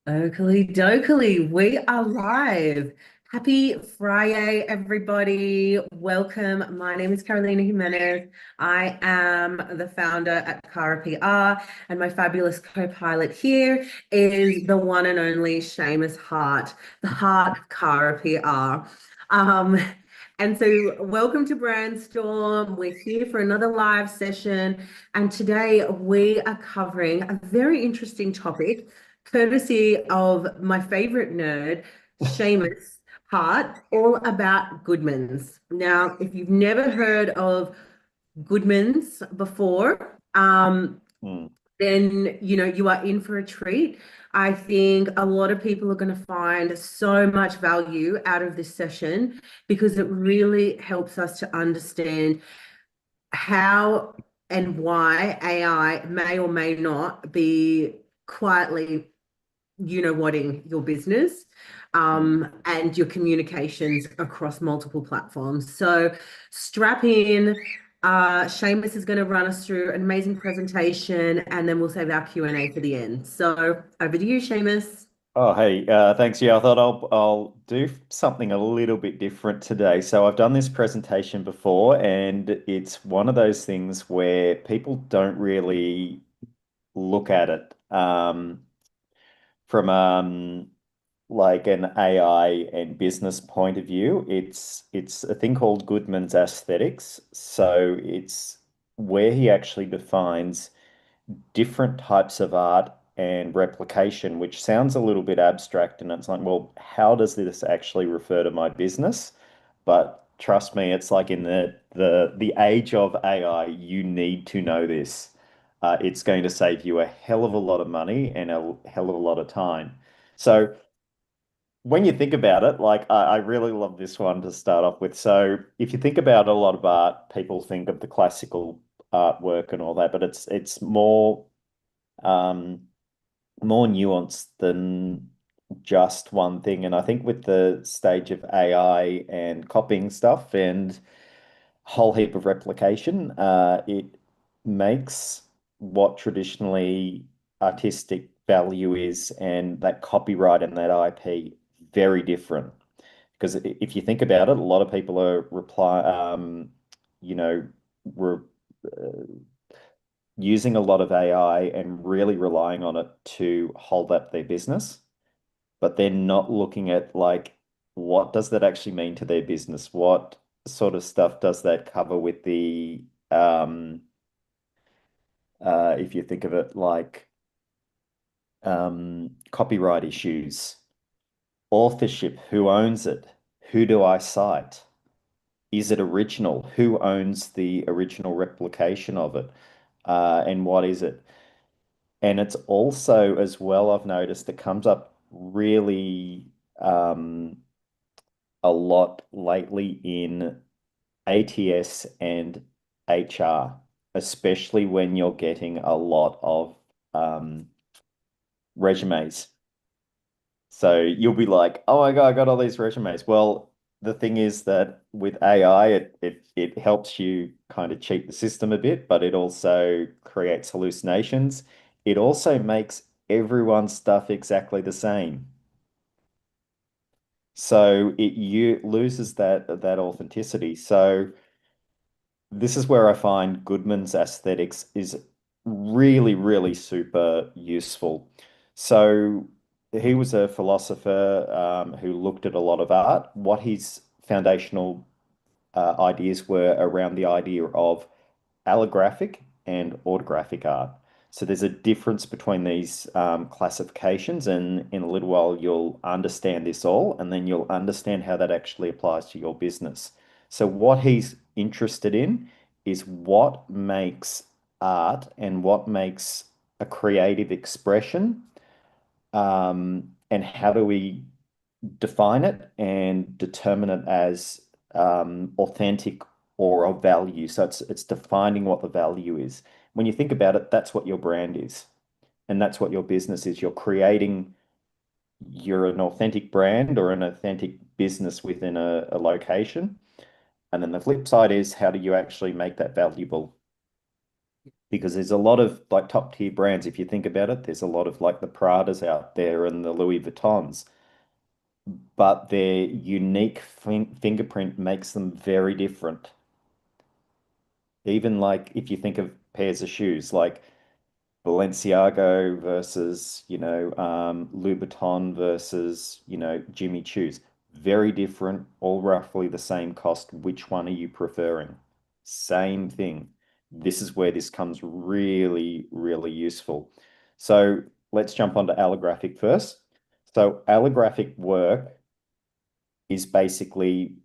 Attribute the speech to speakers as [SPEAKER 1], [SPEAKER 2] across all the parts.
[SPEAKER 1] Oakley dokley, we are live. Happy Friday, everybody. Welcome. My name is Carolina Jimenez. I am the founder at Cara PR, and my fabulous co-pilot here is the one and only Seamus Hart, the heart of Cara PR. Um, and so, welcome to Brandstorm. We're here for another live session, and today we are covering a very interesting topic courtesy of my favorite nerd, Seamus Hart, all about Goodmans. Now, if you've never heard of Goodmans before,
[SPEAKER 2] Mm.
[SPEAKER 1] then you are in for a treat. I think a lot of people are going to find so much value out of this session because it really helps us to understand how and why AI may or may not be quietly whating your business and your communications across multiple platforms. So strap in. Seamus is going to run us through an amazing presentation, and then we'll save our Q&A for the end. So over to you, Seamus.
[SPEAKER 2] Oh, hey, thanks. Yeah, I thought I'll do something a little bit different today. So I've done this presentation before, and it's one of those things where people don't really look at it from like an AI and business point of view. It's a thing called Goodman's aesthetics. So it's where he actually defines different types of art and replication, which sounds a little bit abstract. And it's like, well, how does this actually refer to my business? But trust me, it's like in the age of AI, you need to know this. It's going to save you a hell of a lot of money and a hell of a lot of time. So when you think about it, like I really love this one to start off with. So if you think about a lot of art, people think of the classical artwork and all that, but it's um, more nuanced than just one thing. And I think with the stage of AI and copying stuff and whole heap of replication, it makes what traditionally artistic value is and that copyright and that IP very different. Because if you think about it, a lot of people are you know, re using a lot of AI and really relying on it to hold up their business, but they're not looking at like what does that actually mean to their business? What sort of stuff does that cover with the if you think of it like copyright issues, authorship, who owns it? Who do I cite? Is it original? Who owns the original replication of it? And what is it? And it's also, as well, I've noticed it comes up really a lot lately in ATS and HR, especially when you're getting a lot of resumes. So you'll be like, oh my God, I got all these resumes. Well, the thing is that with AI, it helps you kind of cheat the system a bit, but it also creates hallucinations. It also makes everyone's stuff exactly the same. So it you loses that authenticity. So this is where I find Goodman's aesthetics is really, really super useful. So he was a philosopher who looked at a lot of art. What his foundational ideas were around the idea of allographic and autographic art. So there's a difference between these classifications, and in a little while you'll understand this all, and then you'll understand how that actually applies to your business. So what he's interested in is what makes art and what makes a creative expression, and how do we define it and determine it as authentic or of value. So it's defining what the value is. When you think about it, that's what your brand is, and that's what your business is. You're an authentic brand or an authentic business within a location. And then the flip side is how do you actually make that valuable? because there's a lot of like top tier brands. If you think about it, there's a lot of like the Pradas out there and the Louis Vuittons, but their unique fingerprint makes them very different. Even like if you think of pairs of shoes, like Balenciago versus, Louboutin versus, Jimmy Choo's. Very different, all roughly the same cost. Which one are you preferring? Same thing. This is where this comes really, really useful. So let's jump onto allographic first. So allographic work is basically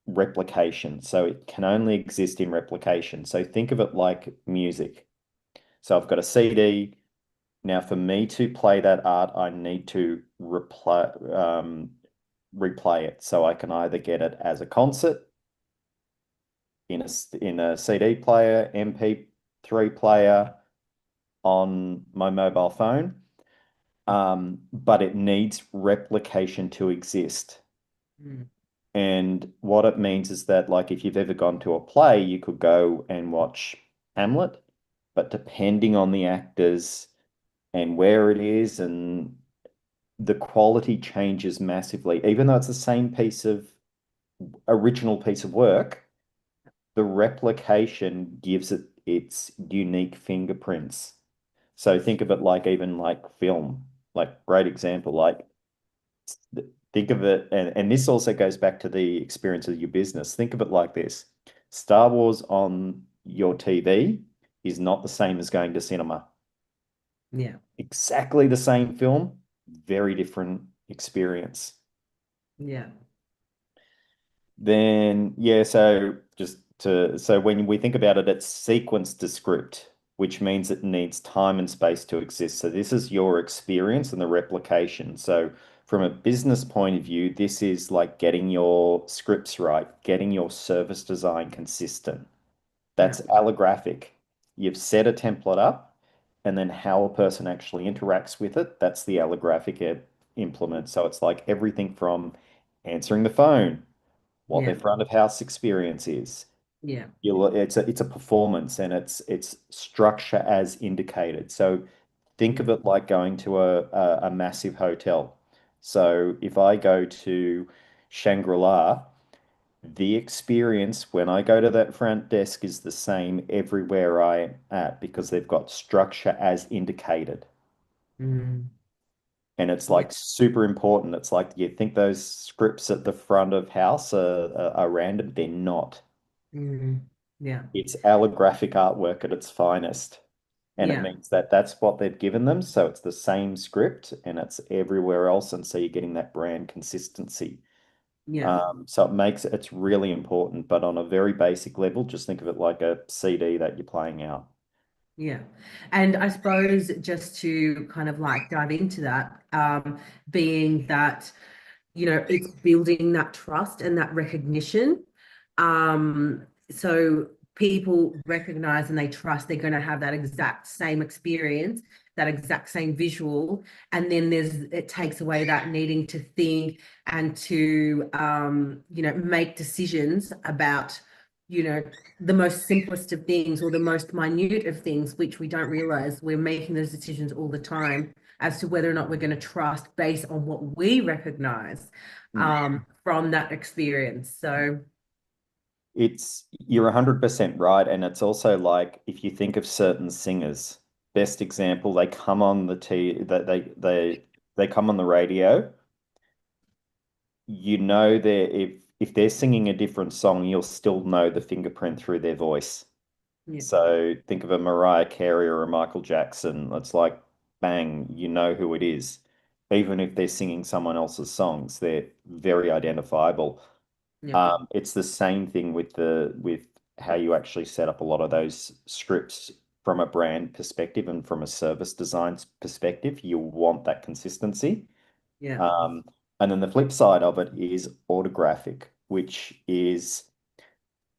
[SPEAKER 2] replication. So it can only exist in replication. So think of it like music. So I've got a CD. Now, for me to play that art, I need to replay it. So I can either get it as a concert in a CD player, MP3 player on my mobile phone, but it needs replication to exist.
[SPEAKER 1] Mm.
[SPEAKER 2] And what it means is that, like, if you've ever gone to a play, you could go and watch Hamlet, but depending on the actors and where it is, and the quality changes massively. Even though it's the same original piece of work, the replication gives it its unique fingerprints. So think of it like even like film, like great example, like think of it, and this also goes back to the experience of your business. Think of it like this. Star Wars on your TV is not the same as going to cinema.
[SPEAKER 1] Yeah,
[SPEAKER 2] Exactly the same film, very different experience.
[SPEAKER 1] yeah,
[SPEAKER 2] Then, yeah, so when we think about it, it's sequence to script, which means it needs time and space to exist. So this is your experience and the replication. So from a business point of view, this is like getting your scripts right, getting your service design consistent.
[SPEAKER 1] yeah,
[SPEAKER 2] That's allographic. You've set a template up, and then how a person actually interacts with it, that's the allographic implement. So it's like everything from answering the phone, what their
[SPEAKER 1] yeah,
[SPEAKER 2] front of house experience is.
[SPEAKER 1] yeah.
[SPEAKER 2] It's a performance, and it's structure as indicated. So think of
[SPEAKER 1] Mm.
[SPEAKER 2] it like going to a massive hotel. So if I go to Shangri-La, the experience when I go to that front desk is the same everywhere I'm at because they've got structure as indicated.
[SPEAKER 1] Mm.
[SPEAKER 2] And it's
[SPEAKER 1] Yeah,
[SPEAKER 2] like super important. It's like you think those scripts at the front of house are random. They're not.
[SPEAKER 1] mm. Yeah,
[SPEAKER 2] It's allographic artwork at its finest. And it
[SPEAKER 1] yeah,
[SPEAKER 2] means that that's what they've given them. So it's the same script and it's everywhere else. And so you're getting that brand consistency.
[SPEAKER 1] yeah.
[SPEAKER 2] So it's really important, but on a very basic level, just think of it like a CD that you're playing out.
[SPEAKER 1] Yeah. And I suppose just to kind of like dive into that, being that, it's building that trust and that recognition. So people recognize and they trust they're going to have that exact same experience, that exact same visual. And then it takes away that needing to think and to, make decisions about, you know, the most simplest of things or the most minute of things, which we don't realize we're making those decisions all the time as to whether or not we're going to trust based on what we recognize
[SPEAKER 2] Mm.
[SPEAKER 1] from that experience. So,
[SPEAKER 2] You're 100% right. And it's also like if you think of certain singers, best example, they come on the t that they come on the radio, if they're singing a different song, you'll still know the fingerprint through their voice.
[SPEAKER 1] yeah,
[SPEAKER 2] So think of a Mariah Carey or a Michael Jackson. It's like, bang, you know who it is. Even if they're singing someone else's songs, they're very identifiable.
[SPEAKER 1] yeah,
[SPEAKER 2] It's the same thing with how you actually set up a lot of those scripts from a brand perspective and from a service design perspective. You want that consistency.
[SPEAKER 1] yeah,
[SPEAKER 2] Um, and then the flip side of it is autographic, which is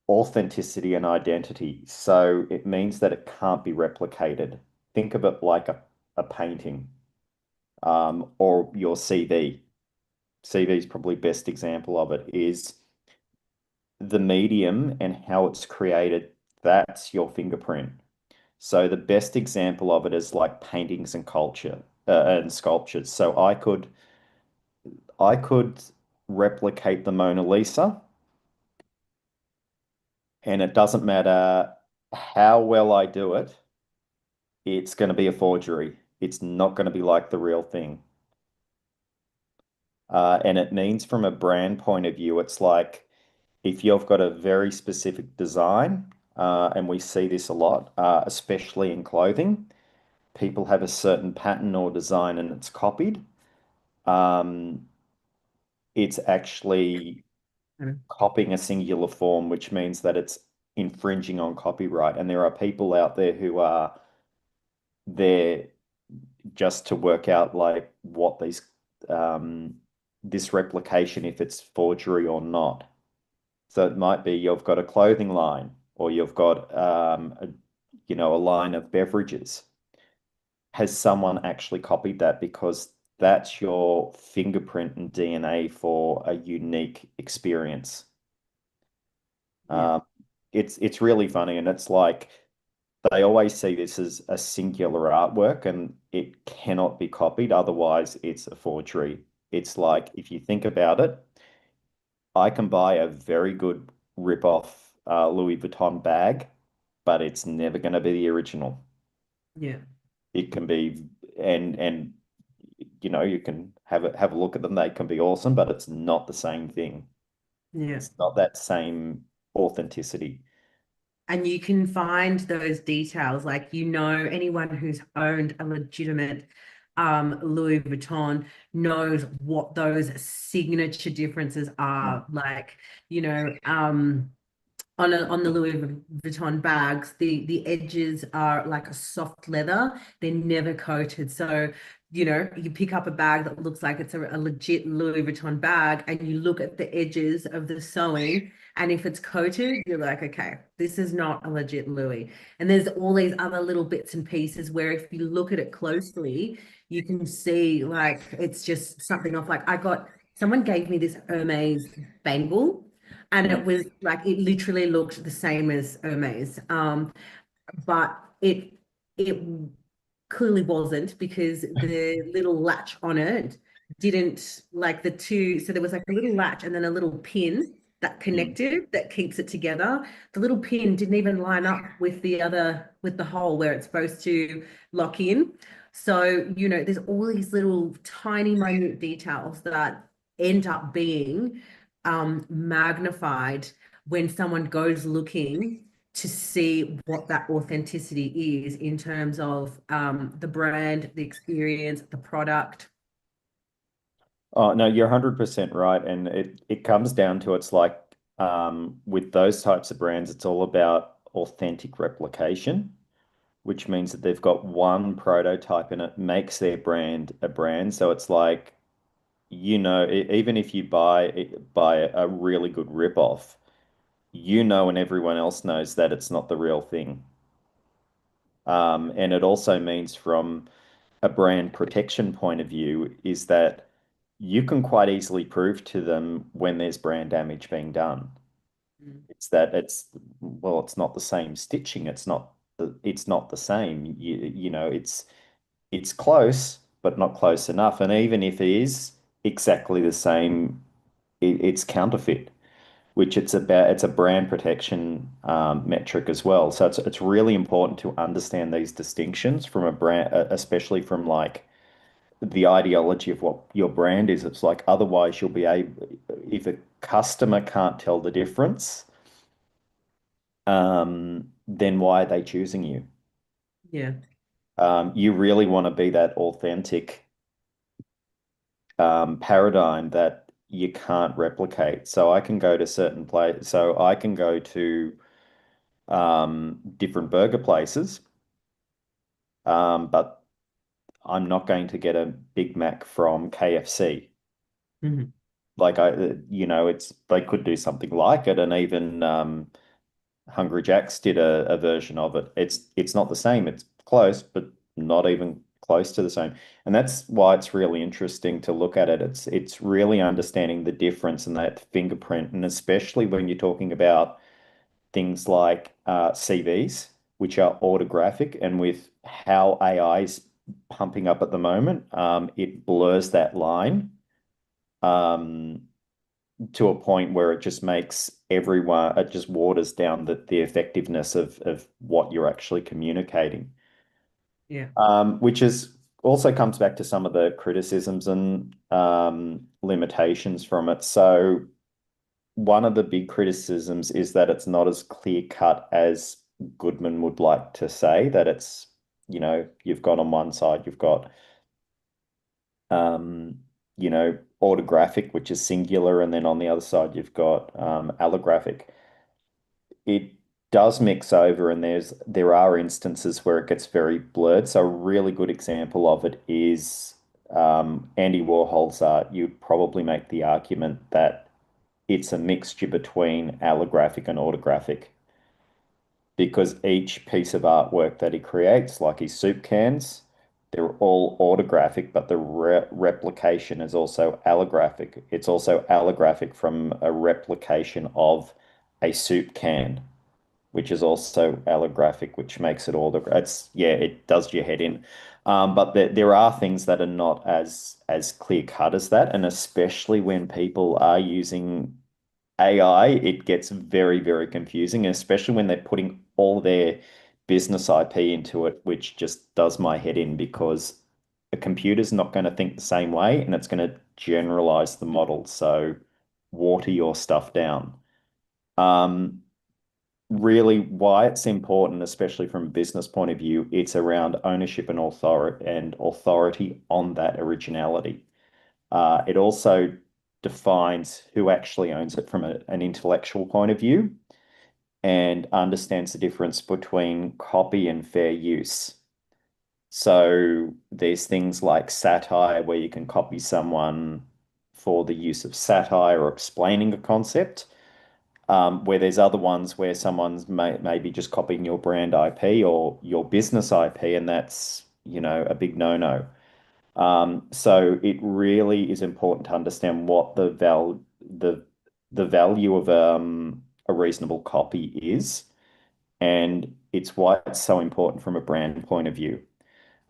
[SPEAKER 2] authenticity and identity. So it means that it can't be replicated. Think of it like a painting, or your CV. CV is probably best example of it is the medium and how it's created. That's your fingerprint. So the best example of it is like paintings and culture and sculptures. So I could replicate the Mona Lisa, and it doesn't matter how well I do it, it's going to be a forgery. It's not going to be like the real thing. And it means from a brand point of view, it's like if you've got a very specific design, and we see this a lot, especially in clothing, people have a certain pattern or design and it's copied. Um, it's actually copying a singular form, which means that it's infringing on copyright. And there are people out there who are there just to work out like what um, this replication, if it's forgery or not. So it might be you've got a clothing line or you've got a line of beverages. Has someone actually copied that because that's your fingerprint and DNA for a unique experience?
[SPEAKER 1] Yeah.
[SPEAKER 2] Um, it's really funny, and it's like they always see this as a singular artwork, and it cannot be copied. Otherwise, it's a forgery. It's like if you think about it, I can buy a very good rip-off Louis Vuitton bag, but it's never going to be the original.
[SPEAKER 1] Yeah.
[SPEAKER 2] It can be, and you can have a look at them. They can be awesome, but it's not the same thing.
[SPEAKER 1] Yeah.
[SPEAKER 2] It's not that same authenticity.
[SPEAKER 1] And you can find those details, like anyone who's owned a legitimate Louis Vuitton knows what those signature differences are. Like, on the Louis Vuitton bags, the edges are like a soft leather. They're never coated. So, you pick up a bag that looks like it's a legit Louis Vuitton bag, and you look at the edges of the sewing, and if it's coated, you're like, okay, this is not a legit Louis. And there's all these other little bits and pieces where if you look at it closely, you can see like it's just something off. Like someone gave me this Hermes bangle, and
[SPEAKER 2] Mm,
[SPEAKER 1] it was like it literally looked the same as Hermes. But it clearly wasn't, because the little latch on it didn't, like the two, so there was like a little latch and then a little pin that
[SPEAKER 2] mm.
[SPEAKER 1] connected, that keeps it together. The little pin didn't even line up with the hole where it's supposed to lock in. So, there's all these little tiny minute details that end up being magnified when someone goes looking to see what that authenticity is in terms of the brand, the experience, the product.
[SPEAKER 2] Oh, no, you're 100% right. And it comes down to it's like with those types of brands, it's all about authentic replication, which means that they've got one prototype and it makes their brand a brand. So it's like, even if you buy a really good rip-off, and everyone else knows that it's not the real thing. And it also means from a brand protection point of view is that you can quite easily prove to them when there's brand damage being done.
[SPEAKER 1] Mm.
[SPEAKER 2] It's that it's not the same stitching. It's not the same. It's close, but not close enough. And even if it is exactly the same, it's counterfeit, which it's a brand protection metric as well. So it's really important to understand these distinctions from a brand, especially from like the ideology of what your brand is. It's like otherwise you'll be able, if a customer can't tell the difference, then why are they choosing you?
[SPEAKER 1] Yeah.
[SPEAKER 2] You really want to be that authentic paradigm that you can't replicate. So I can go to certain places. So I can go to different burger places, but I'm not going to get a Big Mac from KFC.
[SPEAKER 1] Mhm.
[SPEAKER 2] Like it's they could do something like it, and even Hungry Jack's did a version of it. It's not the same. It's close, but not even close to the same. And that's why it's really interesting to look at it. It's really understanding the difference in that fingerprint, and especially when you're talking about things like CVs. which are orthographic, and with how AI is pumping up at the moment, it blurs that line um, to a point where it just makes everyone, it just waters down the effectiveness of what you're actually communicating,
[SPEAKER 1] Yeah.
[SPEAKER 2] which is also comes back to some of the criticisms and limitations from it. So one of the big criticisms is that it's not as clear cut as Goodman would like to say, that it's, you've got on one side, you've got, um, orthographic, which is singular, and then on the other side, you've got allographic. It does mix over, and there are instances where it gets very blurred. So a really good example of it is Andy Warhol's art. You probably make the argument that it's a mixture between allographic and autographic because each piece of artwork that he creates, like his soup cans, they're all autographic, but the replication is also allographic. It's also allographic from a replication of a soup can, which is also allographic, which makes it all it's yeah, it does your head in. But there are things that are not as clear cut as that, and especially when people are using AI, it gets very, very confusing, especially when they're putting all their business IP into it, which just does my head in because a computer's not going to think the same way and it's going to generalize the model. So water your stuff down. Um, Really, why it's important, especially from a business point of view, it's around ownership and authority on that originality. It also defines who actually owns it from an intellectual point of view and understands the difference between copy and fair use. So there's things like satire where you can copy someone for the use of satire or explaining a concept, where there's other ones where someone's maybe just copying your brand IP or your business IP, and that's, a big no-no. So it really is important to understand what the value of a reasonable copy is, and it's why it's so important from a brand point of view.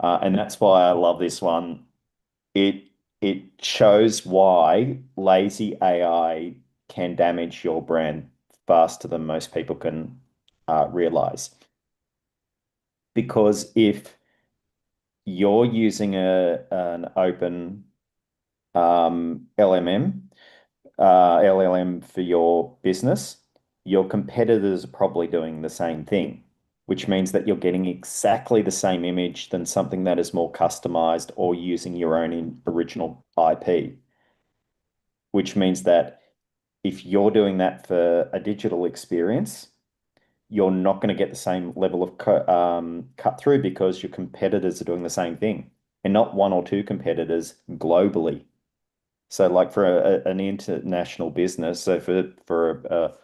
[SPEAKER 2] And that's why I love this one. It it shows why lazy AI can damage your brand faster than most people can realize. Because if you're using an open LLM for your business, your competitors are probably doing the same thing, which means that you're getting exactly the same image than something that is more customized or using your own original IP, which means that if you're doing that for a digital experience, you're not going to get the same level of cut through because your competitors are doing the same thing, and not one or two competitors globally. So, like for an international business, so for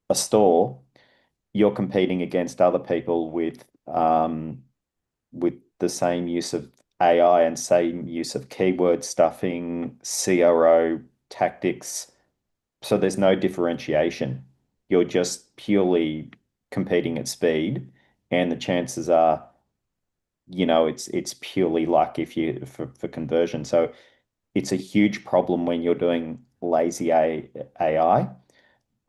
[SPEAKER 2] a store, you're competing against other people with the same use of AI and same use of keyword stuffing, CRO tactics. So there's no differentiation. You're just purely competing at speed, and the chances are, it's purely luck if you for conversion. So it's a huge problem when you're doing lazy AI,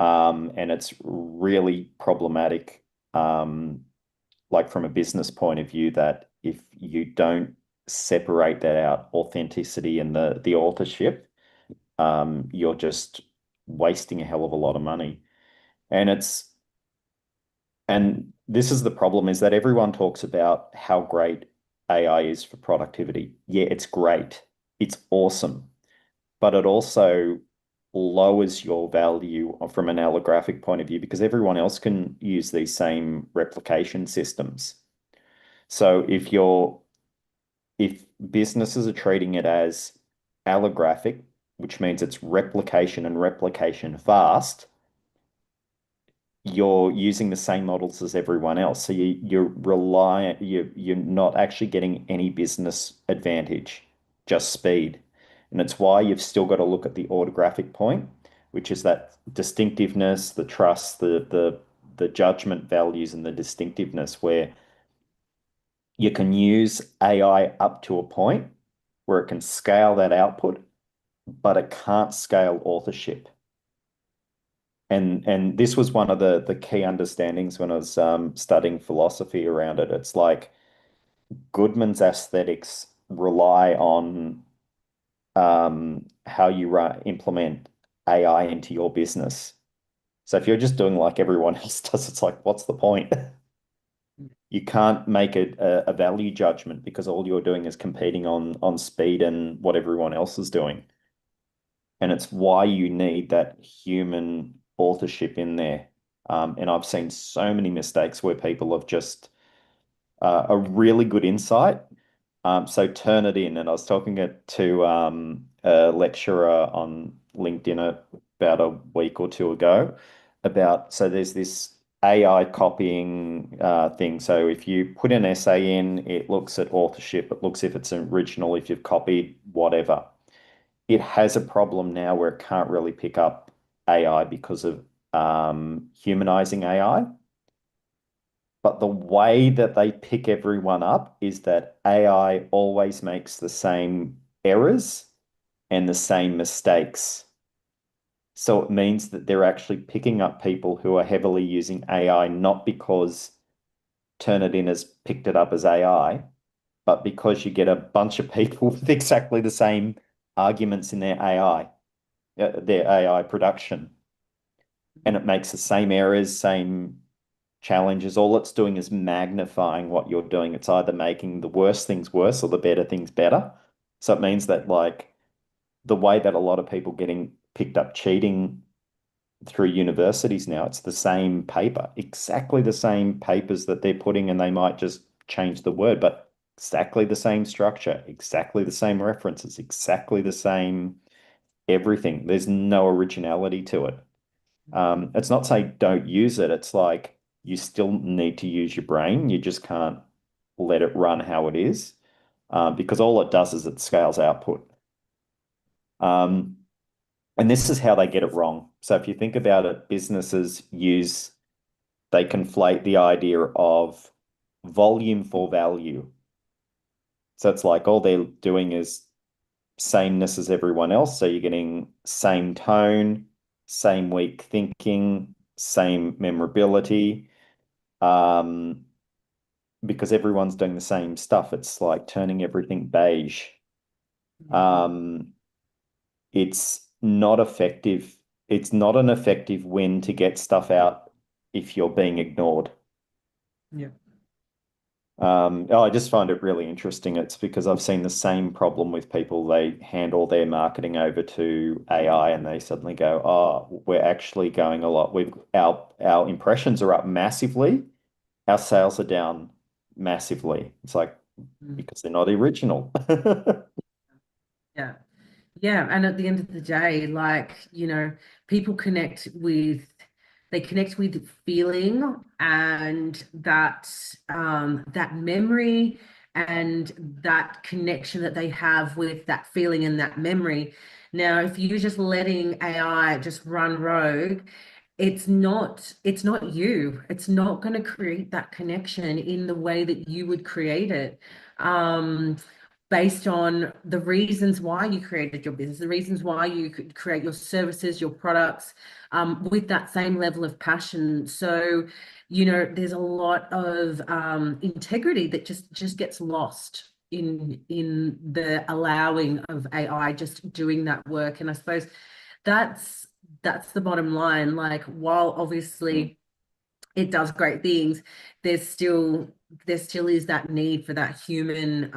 [SPEAKER 2] and it's really problematic, like from a business point of view, that if you don't separate that out, authenticity and the authorship, you're just wasting a hell of a lot of money. And this is the problem, is that everyone talks about how great AI is for productivity. Yeah, it's great. It's awesome. But it also lowers your value from an allographic point of view because everyone else can use these same replication systems. So if businesses are treating it as allographic, which means it's replication and replication fast, you're using the same models as everyone else. So you're reliant, you're not actually getting any business advantage, just speed. And it's why you've still got to look at the orthographic point, which is that distinctiveness, the trust, the the judgment values and the distinctiveness where you can use AI up to a point where it can scale that output, but it can't scale authorship. And this was one of the key understandings when I was studying philosophy around it. It's like Goodman's aesthetics rely on how you implement AI into your business. So if you're just doing like everyone else does, it's like, what's the point? You can't make a value judgment because all you're doing is competing on speed and what everyone else is doing. And it's why you need that human authorship in there. And I've seen so many mistakes where people have just a really good insight. So turn it in. And I was talking to a lecturer on LinkedIn about a week or two ago about, so there's this AI copying thing. So if you put an essay in, it looks at authorship, it looks if it's original, if you've copied, whatever. It has a problem now where it can't really pick up AI because of humanizing AI. But the way that they pick everyone up is that AI always makes the same errors and the same mistakes. So it means that they're actually picking up people who are heavily using AI, not because Turnitin has picked it up as AI, but because you get a bunch of people with exactly the same arguments in their AI production. And it makes the same errors, same challenges. All it's doing is magnifying what you're doing. It's either making the worst things worse or the better things better. So it means that like the way that a lot of people getting picked up cheating through universities now, it's the same paper, exactly the same papers that they're putting, and they might just change the word, but exactly the same structure, exactly the same references, exactly the same everything. There's no originality to it. It's not say don't use it. It's like you still need to use your brain. You just can't let it run how it is, because all it does is it scales output. Um, and this is how they get it wrong. So if you think about it, they conflate the idea of volume for value. So it's like all they're doing is sameness as everyone else. So you're getting same tone, same weak thinking, same memorability, um, because everyone's doing the same stuff. It's like turning everything beige. Um, it's not effective. It's not an effective win to get stuff out if you're being ignored.
[SPEAKER 1] Yeah.
[SPEAKER 2] I just find it really interesting. It's because I've seen the same problem with people. They hand all their marketing over to AI and they suddenly go, "Oh, we're actually going a lot. Our impressions are up massively. Our sales are down massively." It's like
[SPEAKER 1] Mm.
[SPEAKER 2] because they're not original.
[SPEAKER 1] Yeah. Yeah, and at the end of the day, like, people they connect with feeling and that memory and that connection that they have with that feeling and that memory. Now, if you're just letting AI just run rogue, it's not you. It's not going to create that connection in the way that you would create it. Um, Based on the reasons why you created your business, the reasons why you could create your services, your products, with that same level of passion. So, there's a lot of integrity that just gets lost in the allowing of AI just doing that work. And I suppose that's that's the bottom line. Like, while obviously it does great things, there's still there still is that need for that human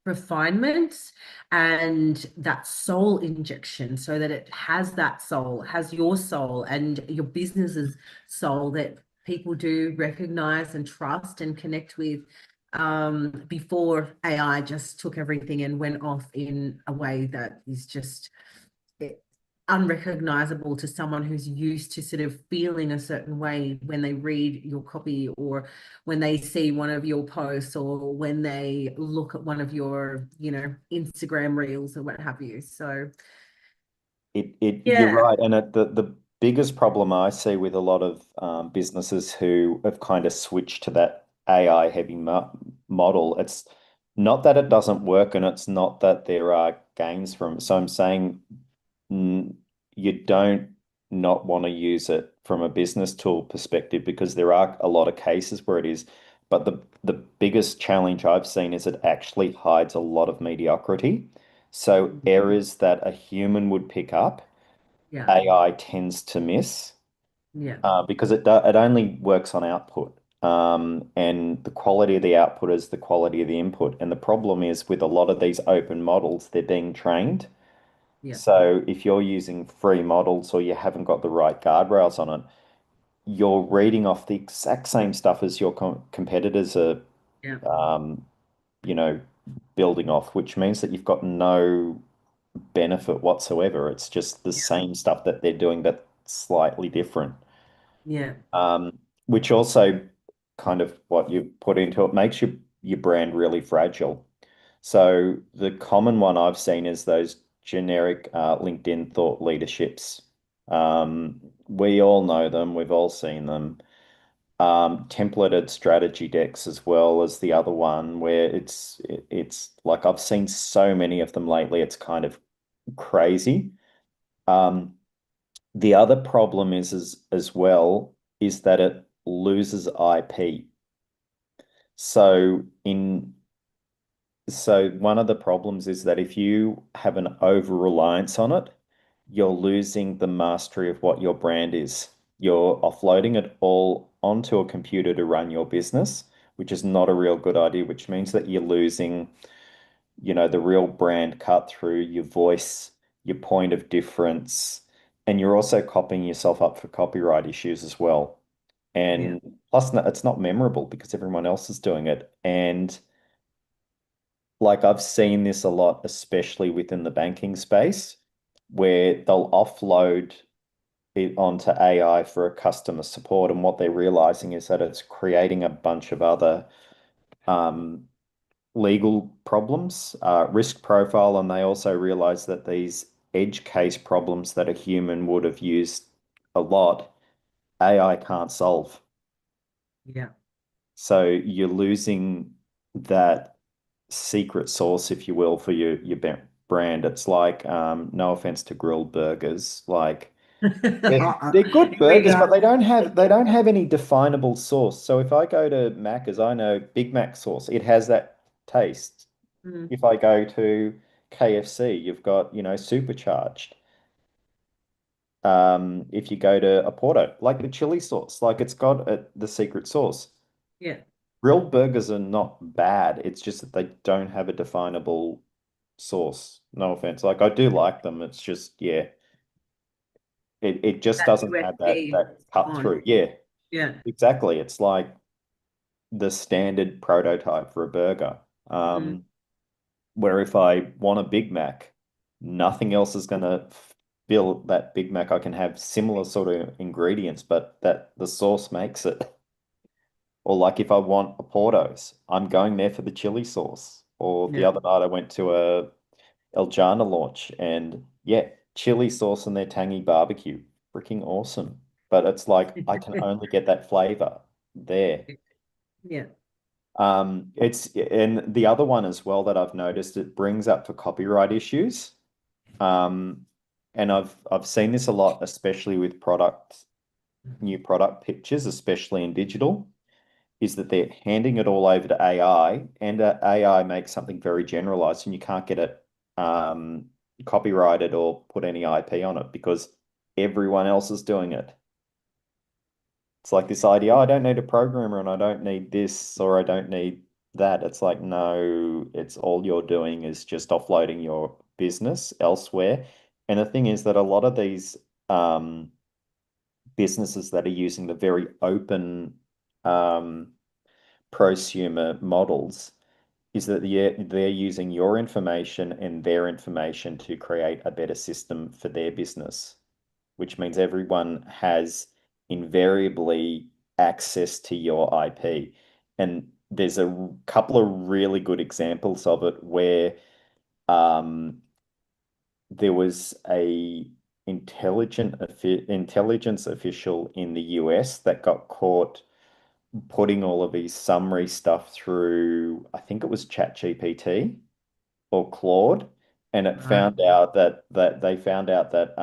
[SPEAKER 1] refinement and that soul injection, so that it has that soul, has your soul and your business's soul, that people do recognize and trust and connect with, before AI just took everything and went off in a way that is just unrecognizable to someone who's used to sort of feeling a certain way when they read your copy, or when they see one of your posts, or when they look at one of your, Instagram reels or what have you. So
[SPEAKER 2] You're
[SPEAKER 1] yeah.
[SPEAKER 2] right, and biggest problem I see with a lot of businesses who have kind of switched to that AI heavy model, it's not that it doesn't work and it's not that there are gains from it. So I'm saying mm, you don't not want to use it from a business tool perspective because there are a lot of cases where it is. But the biggest challenge I've seen is it actually hides a lot of mediocrity. So
[SPEAKER 1] Mm.
[SPEAKER 2] errors that a human would pick up
[SPEAKER 1] Yeah.
[SPEAKER 2] AI tends to miss
[SPEAKER 1] Yeah.
[SPEAKER 2] because it only works on output. And the quality of the output is the quality of the input. And the problem is with a lot of these open models, they're being trained.
[SPEAKER 1] Yeah.
[SPEAKER 2] So if you're using free models or you haven't got the right guardrails on it, you're reading off the exact same stuff as your competitors are,
[SPEAKER 1] Yeah.
[SPEAKER 2] um, you know, building off, which means that you've got no benefit whatsoever. It's just the
[SPEAKER 1] Yeah.
[SPEAKER 2] same stuff that they're doing, but slightly different.
[SPEAKER 1] Yeah.
[SPEAKER 2] Which also kind of what you put into it makes your brand really fragile. So the common one I've seen is those generic LinkedIn thought leaderships. We all know them, we've all seen them. Templated strategy decks as well as the other one where it's like I've seen so many of them lately, it's kind of crazy. Um, the other problem is as well is that it loses IP. So in so one of the problems is that if you have an over reliance on it, you're losing the mastery of what your brand is. You're offloading it all onto a computer to run your business, which is not a real good idea, which means that you're losing, the real brand cut through, your voice, your point of difference, and you're also copying yourself up for copyright issues as well.
[SPEAKER 1] Yeah.
[SPEAKER 2] And plus, it's not memorable because everyone else is doing it. And like I've seen this a lot, especially within the banking space, where they'll offload it onto AI for a customer support. And what they're realizing is that it's creating a bunch of other um, legal problems, risk profile, and they also realize that these edge case problems that a human would have used a lot, AI can't solve.
[SPEAKER 1] Yeah.
[SPEAKER 2] So you're losing that secret sauce, if you will, for your brand. It's like, no offense to grilled burgers, like they're good
[SPEAKER 1] Here we
[SPEAKER 2] burgers, but
[SPEAKER 1] go.
[SPEAKER 2] they don't have any definable sauce. So if I go to Macca's, I know Big Mac sauce, it has that taste.
[SPEAKER 1] Mm.
[SPEAKER 2] If I go to KFC, you've got, supercharged. If you go to a Porto, like the chili sauce, like it's got the secret sauce.
[SPEAKER 1] Yeah.
[SPEAKER 2] Grilled burgers are not bad. It's just that they don't have a definable sauce. No offense. Like I do like them. It's just, yeah, it just
[SPEAKER 1] That
[SPEAKER 2] doesn't have that
[SPEAKER 1] USP
[SPEAKER 2] cut
[SPEAKER 1] on.
[SPEAKER 2] through. Yeah,
[SPEAKER 1] Yeah.
[SPEAKER 2] exactly. It's like the standard prototype for a burger.
[SPEAKER 1] Mm.
[SPEAKER 2] Where if I want a Big Mac, nothing else is gonna fill that Big Mac. I can have similar sort of ingredients, but that the sauce makes it. Or like if I want a Portos, I'm going there for the chili sauce. Or the
[SPEAKER 1] Yeah.
[SPEAKER 2] other night I went to a El Jana launch and yeah, chili sauce and their tangy barbecue. Freaking awesome. But it's like I can only get that flavor there.
[SPEAKER 1] Yeah.
[SPEAKER 2] It's and the other one as well that I've noticed it brings up for copyright issues. Um, and I've seen this a lot, especially with new product pictures, especially in digital, is that they're handing it all over to AI, and AI makes something very generalized, and you can't get it copyrighted or put any IP on it because everyone else is doing it. It's like this idea, "Oh, I don't need a programmer and I don't need this or I don't need that." It's like, no, it's all you're doing is just offloading your business elsewhere. And the thing is that a lot of these businesses that are using the very open um, prosumer models is that they're using your information and their information to create a better system for their business, which means everyone has invariably access to your IP. And there's a couple of really good examples of it where um, there was a intelligence official in the US that got caught putting all of his summary stuff through, I think it was ChatGPT or Claude, and it
[SPEAKER 1] Right.
[SPEAKER 2] found out that they found out that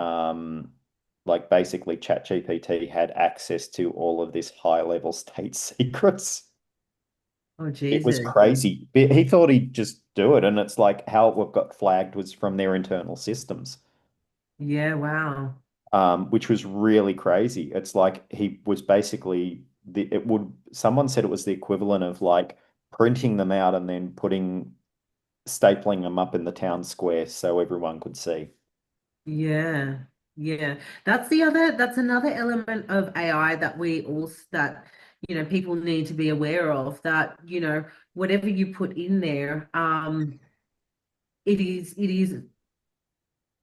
[SPEAKER 2] like basically ChatGPT had access to all of this high level state secrets.
[SPEAKER 1] Oh,
[SPEAKER 2] It was
[SPEAKER 1] Jesus.
[SPEAKER 2] crazy. He thought he'd just do it, and it's like how it got flagged was from their internal systems,
[SPEAKER 1] Yeah, wow.
[SPEAKER 2] which was really crazy. It's like he was basically it would someone said it was the equivalent of like printing them out and then stapling them up in the town square so everyone could see.
[SPEAKER 1] Yeah. Yeah. That's another element of AI that we also that people need to be aware of that, whatever you put in there, it is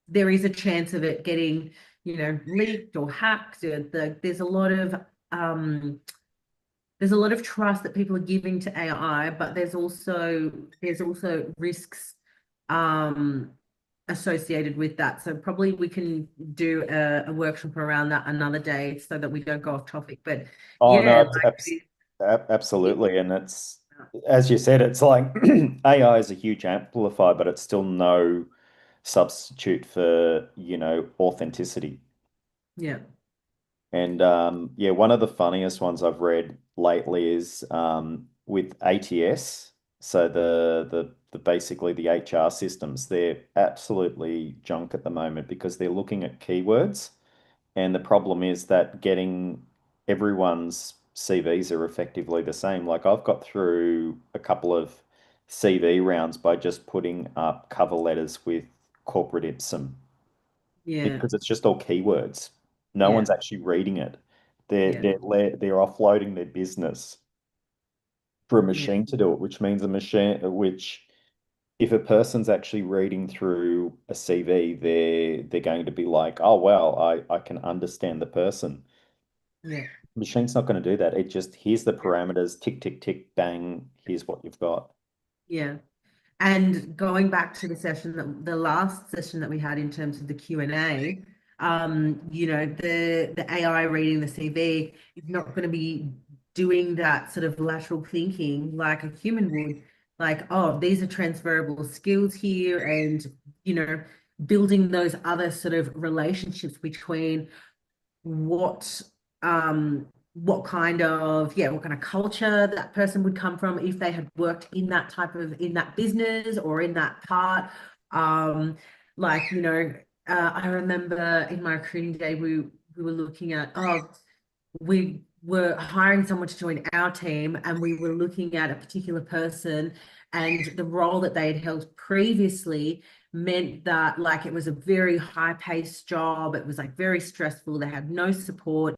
[SPEAKER 1] there is a chance of it getting, leaked or hacked. Um there's a lot of trust that people are giving to AI, but there's also risks um, associated with that. So probably we can do a workshop around that another day so that we don't go off topic. But
[SPEAKER 2] Oh no,
[SPEAKER 1] yeah, it,
[SPEAKER 2] absolutely. And it's, as you said, it's like AI is a huge amplifier, but it's still no substitute for, authenticity.
[SPEAKER 1] yeah,
[SPEAKER 2] And yeah, one of the funniest ones I've read lately is with ATS. So the basically the HR systems, they're absolutely junk at the moment because they're looking at keywords. And the problem is that getting everyone's CVs are effectively the same. Like I've got through a couple of CV rounds by just putting up cover letters with corporate ipsum
[SPEAKER 1] yeah,
[SPEAKER 2] because it's just all keywords. No
[SPEAKER 1] yeah,
[SPEAKER 2] one's actually reading it. They're
[SPEAKER 1] yeah,
[SPEAKER 2] they're they're offloading their business for a
[SPEAKER 1] yeah,
[SPEAKER 2] machine to do it, which means a machine which if a person's actually reading through a CV, they're going to be like, oh well, I can understand the person.
[SPEAKER 1] yeah.
[SPEAKER 2] Machine's not going to do that. It just here's the parameters, tick, tick, tick, bang, here's what you've got.
[SPEAKER 1] Yeah. And going back to the last session that we had in terms of the Q&A, the AI reading the CV is not going to be doing that sort of lateral thinking like a human would, like, oh, these are transferable skills here, and you know, building those other sort of relationships between what what kind of culture that person would come from if they had worked in that business or in that part. um like I remember in my recruiting day we were looking at, we were hiring someone to join our team, and we were looking at a particular person, and the role that they had held previously meant that, like, it was a very high paced job. It was like very stressful. They had no support.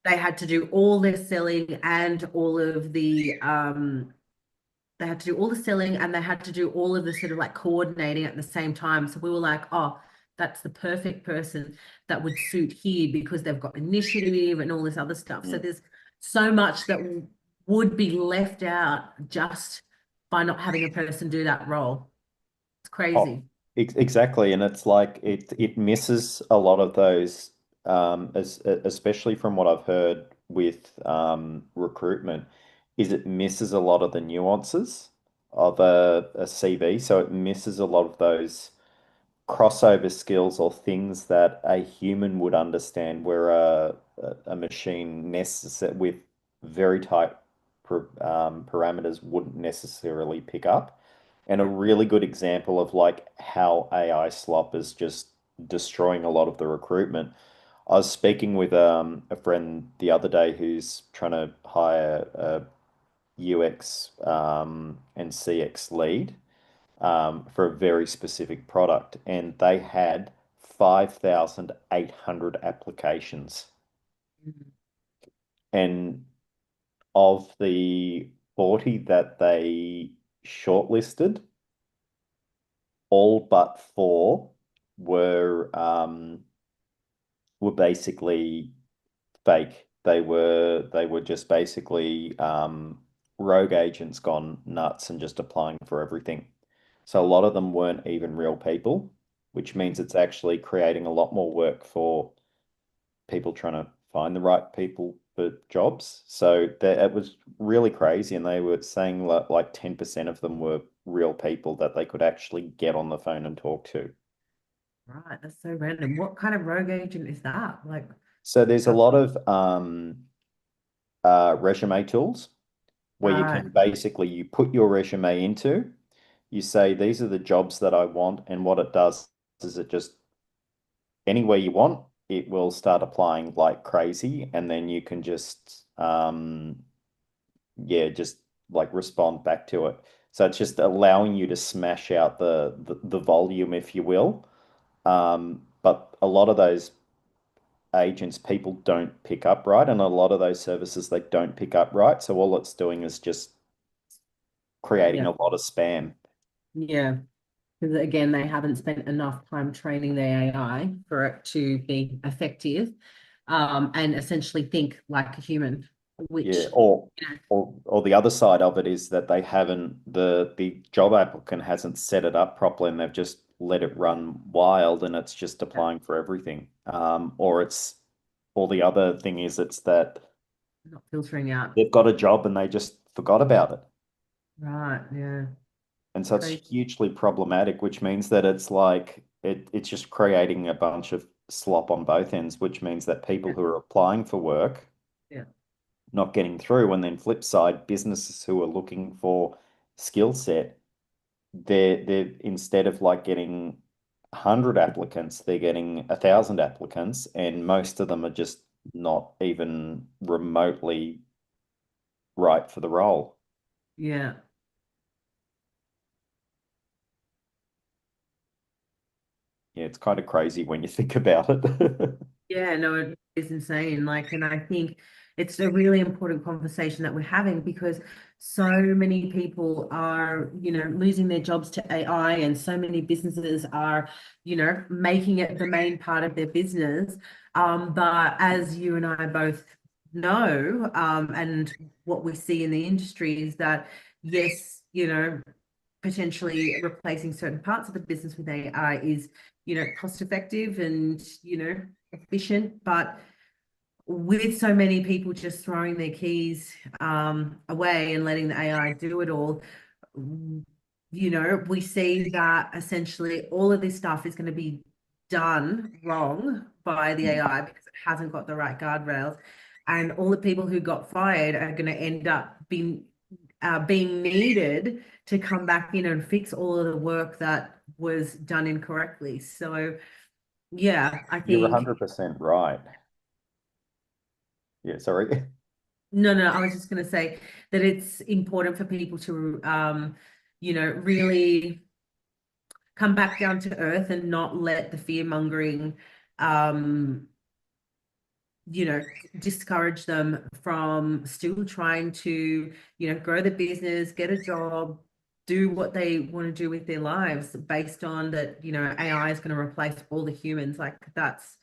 [SPEAKER 1] They had to do all their selling and all of the they had to do all the selling, and they had to do all of the sort of like coordinating at the same time. So we were like, oh, that's the perfect person that would suit here because they've got initiative and all this other stuff. So
[SPEAKER 2] Mm.
[SPEAKER 1] there's so much that would be left out just by not having a person do that role. It's
[SPEAKER 2] Oh,
[SPEAKER 1] crazy.
[SPEAKER 2] exactly. And it's like it misses a lot of those, especially from what I've heard with recruitment, is it misses a lot of the nuances of a CV. So it misses a lot of those crossover skills or things that a human would understand where a machine necessary with very tight parameters wouldn't necessarily pick up. And a
[SPEAKER 1] Yeah.
[SPEAKER 2] really good example of like how AI slop is just destroying a lot of the recruitment. I was speaking with a friend the other day who's trying to hire a UX and CX lead for a very specific product, and they had 5,800 applications.
[SPEAKER 1] Mhm.
[SPEAKER 2] And of the 40 that they shortlisted, all but four were were basically fake. They were just basically rogue agents gone nuts and just applying for everything. So a lot of them weren't even real people. which means it's actually creating a lot more work for people trying to find the right people for jobs. So that it was really crazy, and they were saying like 10% of them were real people that they could actually get on the phone and talk to.
[SPEAKER 1] Right, that's so random. What kind of rogue agent is that? Like,
[SPEAKER 2] So there's a
[SPEAKER 1] how,
[SPEAKER 2] lot of resume tools where you
[SPEAKER 1] right,
[SPEAKER 2] can basically you put your resume into, you say these are the jobs that I want, and what it does is it just anywhere you want, it will start applying like crazy, and then you can just yeah, just like respond back to it. So it's just allowing you to smash out the volume, if you will. But a lot of those agents people don't pick up right, and a lot of those services they don't pick up right. So all it's doing is just creating
[SPEAKER 1] yeah,
[SPEAKER 2] a lot of spam.
[SPEAKER 1] yeah. Because again, they haven't spent enough time training their AI for it to be effective, and essentially think like a human,
[SPEAKER 2] Yeah,
[SPEAKER 1] which,
[SPEAKER 2] or the other side of it is that they haven't the job applicant hasn't set it up properly, and they've just let it run wild, and it's just applying for everything. Or the other thing is it's that
[SPEAKER 1] not filtering out.
[SPEAKER 2] they've got a job and they just forgot about it.
[SPEAKER 1] Right, yeah.
[SPEAKER 2] And so it's
[SPEAKER 1] Crazy.
[SPEAKER 2] hugely problematic, which means that it's like it's just creating a bunch of slop on both ends, which means that people
[SPEAKER 1] Yeah,
[SPEAKER 2] who are applying for work
[SPEAKER 1] yeah,
[SPEAKER 2] not getting through. And then flip side, businesses who are looking for skill set, they're instead of like getting 100 applicants, they're getting 1,000 applicants, and most of them are just not even remotely right for the role.
[SPEAKER 1] yeah.
[SPEAKER 2] Yeah, it's kind of crazy when you think about it.
[SPEAKER 1] Yeah, no, it is insane. Like, and I think it's a really important conversation that we're having because so many people are, losing their jobs to AI, and so many businesses are, making it the main part of their business. But as you and I both know, and what we see in the industry is that, yes, potentially replacing certain parts of the business with AI is, cost effective and, efficient, but with so many people just throwing their keys away and letting the AI do it all, we see that essentially all of this stuff is going to be done wrong by the AI because it hasn't got the right guardrails. And all the people who got fired are going to end up being needed to come back in and fix all of the work that was done incorrectly. So, yeah, I
[SPEAKER 2] You're
[SPEAKER 1] think
[SPEAKER 2] 100% right. Yeah, sorry.
[SPEAKER 1] no, no, I was just going to say that it's important for people to, really come back down to earth and not let the fear mongering, um, discourage them from still trying to, grow the business, get a job, do what they want to do with their lives based on that, AI is going to replace all the humans. Like that's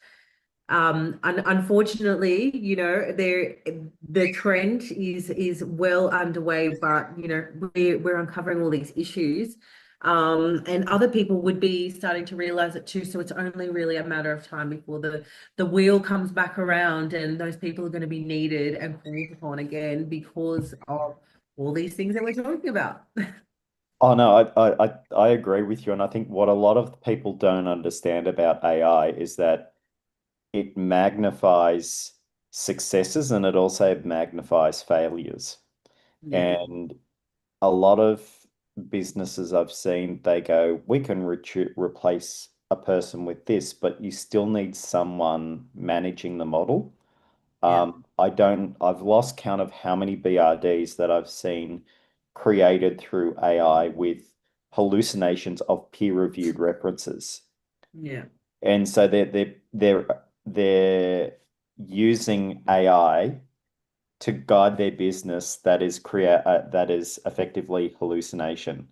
[SPEAKER 1] unfortunately, the trend is well underway, but we're uncovering all these issues. And other people would be starting to realize it too. So it's only really a matter of time before the wheel comes back around, and those people are going to be needed and called upon again because of all these things that we're talking about.
[SPEAKER 2] Oh no, I agree with you, and I think what a lot of people don't understand about AI is that it magnifies successes and it also magnifies failures.
[SPEAKER 1] Yeah,
[SPEAKER 2] And a lot of businesses I've seen, they go, we can replace a person with this, but you still need someone managing the model.
[SPEAKER 1] yeah,
[SPEAKER 2] I've lost count of how many BRDs that I've seen created through AI with hallucinations of peer-reviewed references.
[SPEAKER 1] yeah,
[SPEAKER 2] And so they're using AI to guide their business that is effectively hallucination,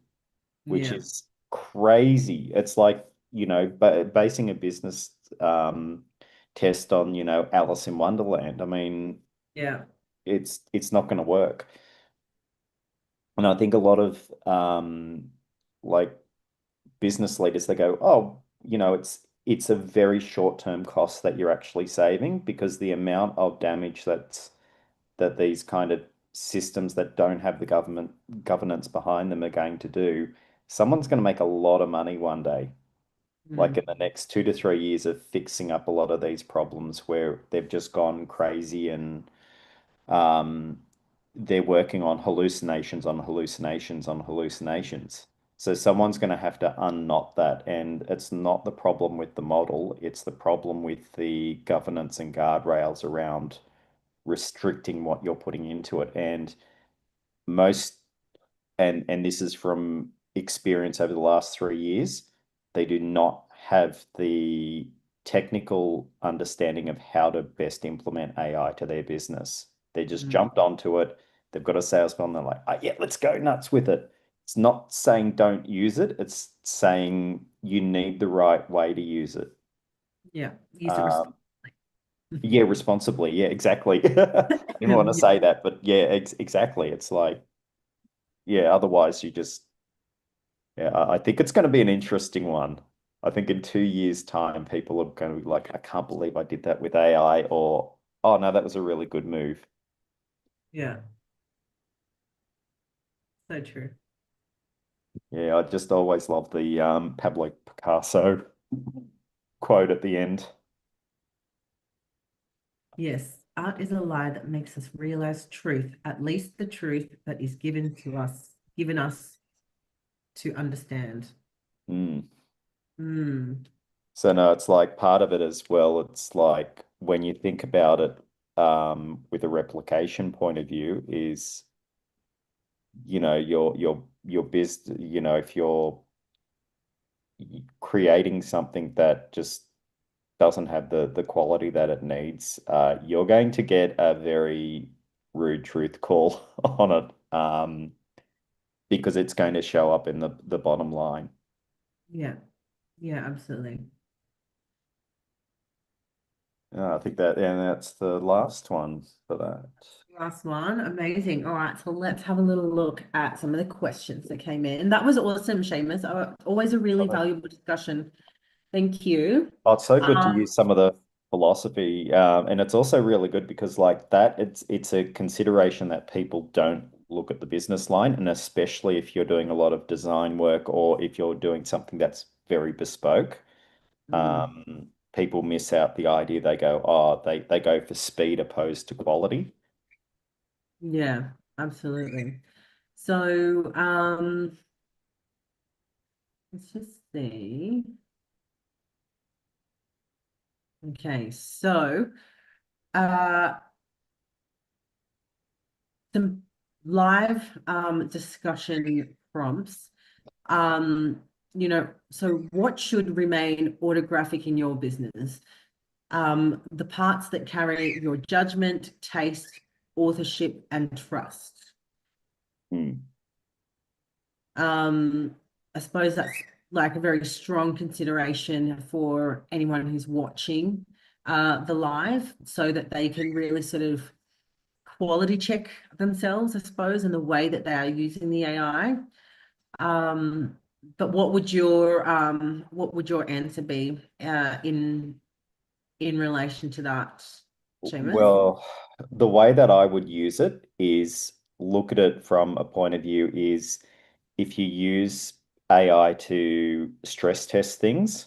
[SPEAKER 2] which
[SPEAKER 1] yeah,
[SPEAKER 2] is crazy. It's like, basing a business test on, Alice in Wonderland. I mean,
[SPEAKER 1] yeah,
[SPEAKER 2] it's not going to work. And I think a lot of like business leaders, they go, oh, it's a very short-term cost that you're actually saving because the amount of damage that these kind of systems that don't have the government governance behind them are going to do, someone's going to make a lot of money one day, like in
[SPEAKER 1] Mm,
[SPEAKER 2] the next 2 to 3 years of fixing up a lot of these problems where they've just gone crazy and um, they're working on hallucinations on hallucinations on hallucinations. So someone's going to have to unknot that, and it's not the problem with the model, it's the problem with the governance and guardrails around restricting what you're putting into it. And most and this is from experience over the last 3 years, they do not have the technical understanding of how to best implement AI to their business. They just
[SPEAKER 1] mm.
[SPEAKER 2] jumped onto it. They've got a salesman. They're like, oh, yeah, let's go nuts with it. It's not saying don't use it. It's saying you need the right way to use it.
[SPEAKER 1] Yeah, use it
[SPEAKER 2] Um,
[SPEAKER 1] responsibly.
[SPEAKER 2] yeah, responsibly. Yeah, exactly. I didn't want to
[SPEAKER 1] Yeah,
[SPEAKER 2] say that, but yeah, exactly. It's like, yeah, otherwise you just yeah, I think it's going to be an interesting one. I think in 2 years' time, people are going to be like, I can't believe I did that with AI, or, oh no, that was a really good move.
[SPEAKER 1] yeah, so true.
[SPEAKER 2] Yeah, I just always love the Pablo Picasso quote at the end.
[SPEAKER 1] Yes, art is a lie that makes us realize truth, at least the truth that is given us to understand.
[SPEAKER 2] Mm.
[SPEAKER 1] Mm,
[SPEAKER 2] So no, it's like part of it as well. It's like when you think about it with a replication point of view, is your business, if you're creating something that just doesn't have the quality that it needs, you're going to get a very rude truth call on it, because it's going to show up in the bottom line.
[SPEAKER 1] yeah, yeah, absolutely.
[SPEAKER 2] I think that's the last one for that.
[SPEAKER 1] Last one, amazing. All right, so let's have a little look at some of the questions that came in. That was awesome, Seamus. Always a really valuable discussion. Thank you.
[SPEAKER 2] Oh, it's so good to
[SPEAKER 1] Um,
[SPEAKER 2] use some of the philosophy, and it's also really good because like that, it's a consideration that people don't look at the business line, and especially if you're doing a lot of design work or if you're doing something that's very bespoke,
[SPEAKER 1] mm,
[SPEAKER 2] people miss out the idea. They go, oh, they go for speed opposed to quality.
[SPEAKER 1] yeah, absolutely. So, let's just see. Okay, so uh some live discussion prompts. Um, so what should remain autographic in your business? The parts that carry your judgment, taste, authorship, and trust.
[SPEAKER 2] Hmm.
[SPEAKER 1] Um, I suppose that's like a very strong consideration for anyone who's watching the live so that they can really sort of quality check themselves, I suppose, in the way that they are using the AI. But what would your answer be in relation to that, Seamus?
[SPEAKER 2] Well, the way that I would use it is look at it from a point of view is if you use AI to stress test things.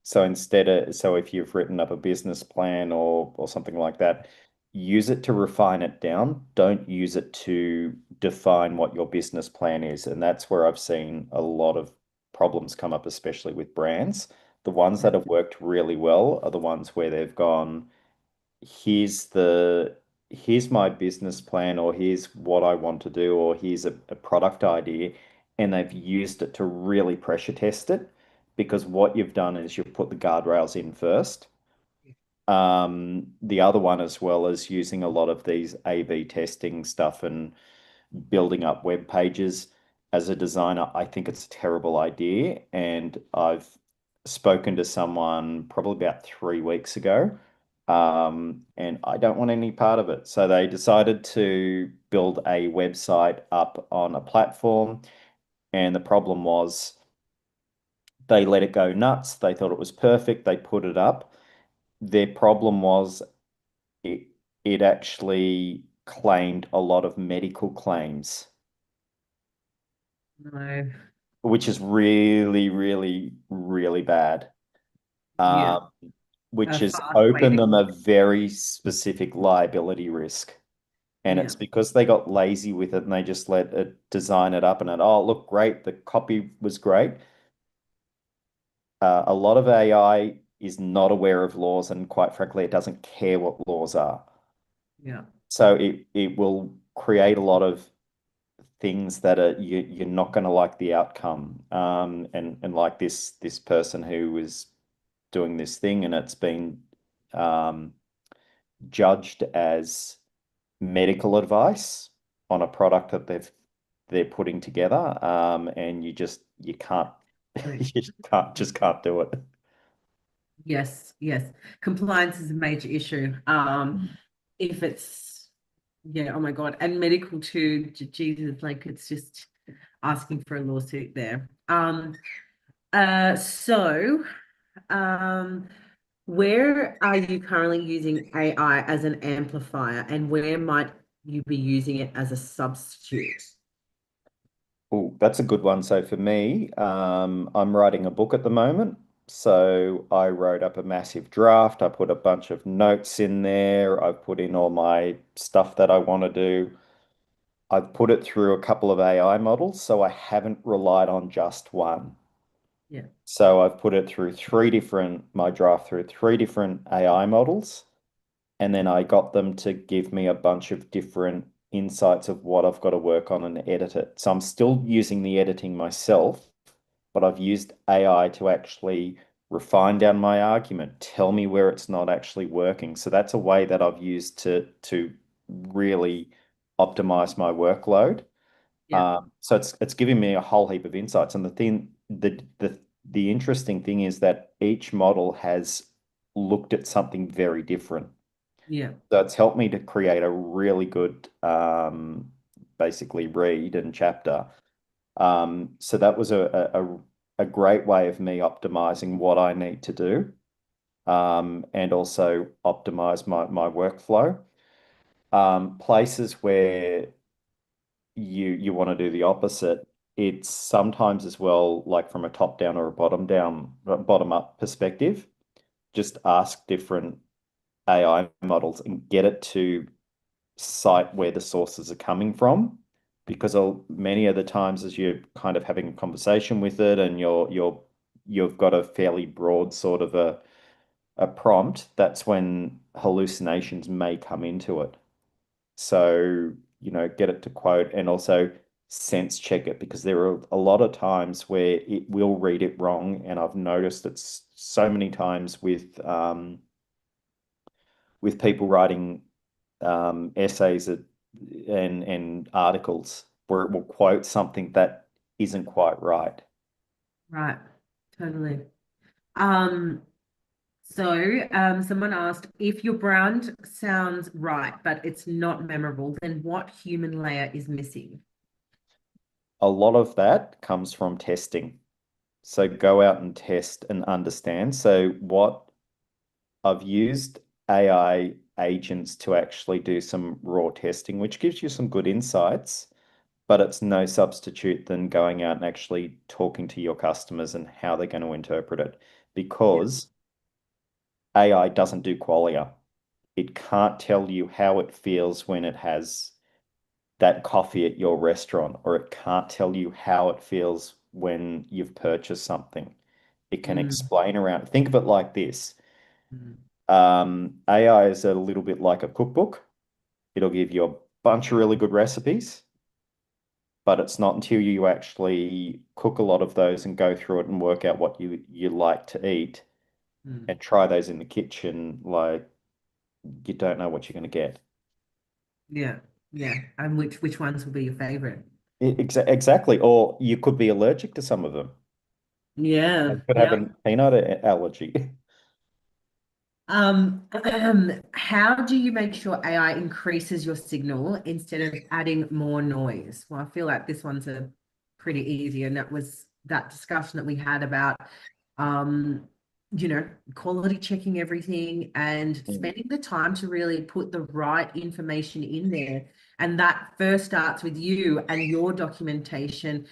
[SPEAKER 2] So if you've written up a business plan or something like that, use it to refine it down. Don't use it to define what your business plan is. And that's where I've seen a lot of problems come up, especially with brands. The ones
[SPEAKER 1] Yeah.
[SPEAKER 2] that have worked really well are the ones where they've gone, here's my business plan, or here's what I want to do, or here's a product idea, and they've used it to really pressure test it because what you've done is you've put the guardrails in first. The other one as well is using a lot of these A/B testing stuff and building up web pages. As a designer, I think it's a terrible idea. And I've spoken to someone probably about 3 weeks ago, and I don't want any part of it. So they decided to build a website up on a platform. And the problem was They let it go nuts. They thought it was perfect. They put it up. Their problem was it, it actually claimed a lot of medical claims,
[SPEAKER 1] No.
[SPEAKER 2] which is really, really, really bad.
[SPEAKER 1] Yeah.
[SPEAKER 2] Um, which
[SPEAKER 1] A
[SPEAKER 2] has
[SPEAKER 1] fast way
[SPEAKER 2] opened
[SPEAKER 1] to,
[SPEAKER 2] them a very specific liability risk. And
[SPEAKER 1] yeah.
[SPEAKER 2] it's because they got lazy with it and they just let it design it up and it, oh, look, great. The copy was great. A lot of AI is not aware of laws, and quite frankly, it doesn't care what laws are.
[SPEAKER 1] Yeah.
[SPEAKER 2] So it will create a lot of things that are you're not going to like the outcome. And like this person who was doing this thing, and it's been um, judged as medical advice on a product that they're putting together. And you can't
[SPEAKER 1] Right.
[SPEAKER 2] you can't do it.
[SPEAKER 1] Yes, yes. Compliance is a major issue. If it's, yeah, oh my God. And medical too, Jesus, like it's just asking for a lawsuit there. So um where are you currently using AI as an amplifier, and where might you be using it as a substitute?
[SPEAKER 2] Oh, that's a good one. So for me, I'm writing a book at the moment. So I wrote up a massive draft. I put a bunch of notes in there. I've put in all my stuff that I want to do. I've put it through a couple of AI models, so I haven't relied on just one.
[SPEAKER 1] Yeah,
[SPEAKER 2] So I've put it through my draft through three different AI models. And then I got them to give me a bunch of different insights of what I've got to work on and edit it. So I'm still using the editing myself, but I've used AI to actually refine down my argument, tell me where it's not actually working. So that's a way that I've used to really optimize my workload.
[SPEAKER 1] yeah,
[SPEAKER 2] So it's giving me a whole heap of insights. And the interesting thing is that each model has looked at something very different.
[SPEAKER 1] yeah,
[SPEAKER 2] So it's helped me to create a really good, basically read and chapter. So that was a great way of me optimizing what I need to do, and also optimize my workflow. Places where you want to do the opposite, it's sometimes as well, like from a top down or a bottom up perspective, just ask different AI models and get it to cite where the sources are coming from, because many of the times as you're kind of having a conversation with it and you've got a fairly broad sort of a prompt, that's when hallucinations may come into it. So, get it to quote and also sense check it, because there are a lot of times where it will read it wrong. And I've noticed it's so many times with people writing essays and articles where it will quote something that isn't quite right.
[SPEAKER 1] right. Totally. Um, someone asked if your brand sounds right, but it's not memorable, then what human layer is missing?
[SPEAKER 2] A lot of that comes from testing. So go out and test and understand. So what I've used AI agents to actually do some raw testing, which gives you some good insights, but it's no substitute than going out and actually talking to your customers and how they're going to interpret it,
[SPEAKER 1] Yeah.
[SPEAKER 2] because AI doesn't do qualia. It can't tell you how it feels when it has that coffee at your restaurant, or it can't tell you how it feels when you've purchased something. It can
[SPEAKER 1] Mm,
[SPEAKER 2] explain around. Think of it like this.
[SPEAKER 1] mm,
[SPEAKER 2] AI is a little bit like a cookbook. It'll give you a bunch of really good recipes, but it's not until you actually cook a lot of those and go through it and work out what you like to eat
[SPEAKER 1] mm.
[SPEAKER 2] and try those in the kitchen, like you don't know what you're going to get.
[SPEAKER 1] Yeah, yeah. And which ones will be your favorite?
[SPEAKER 2] Exactly. Or you could be allergic to some of them.
[SPEAKER 1] Yeah,
[SPEAKER 2] You could have
[SPEAKER 1] yeah.
[SPEAKER 2] a peanut allergy.
[SPEAKER 1] How do you make sure AI increases your signal instead of adding more noise? Well, I feel like this one's a pretty easy, and that was that discussion that we had about um, quality checking everything and
[SPEAKER 2] Mm.
[SPEAKER 1] spending the time to really put the right information in there. And that first starts with you and your documentation.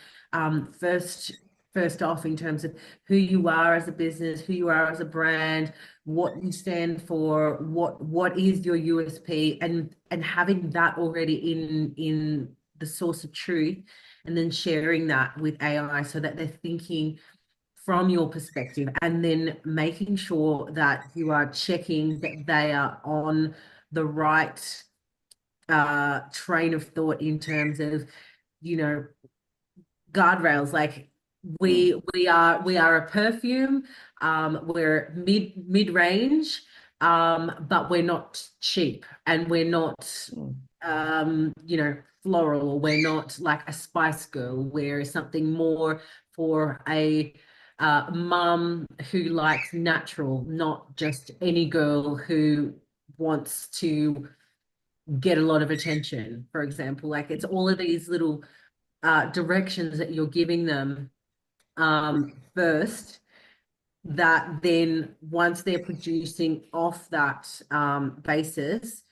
[SPEAKER 1] First off, in terms of who you are as a business, who you are as a brand, what you stand for, what is your USP, and having that already in the source of truth, and then sharing that with AI so that they're thinking from your perspective, and then making sure that you are checking that they are on the right train of thought in terms of, you know, guardrails. Like
[SPEAKER 2] Mm.
[SPEAKER 1] we are a perfume. We're mid range, but we're not cheap, and we're not
[SPEAKER 2] Mm.
[SPEAKER 1] floral, or we're not like a Spice Girl. We're something more for a mum who likes natural, not just any girl who wants to get a lot of attention, for example. Like, it's all of these little directions that you're giving them first, that then once they're producing off that basis,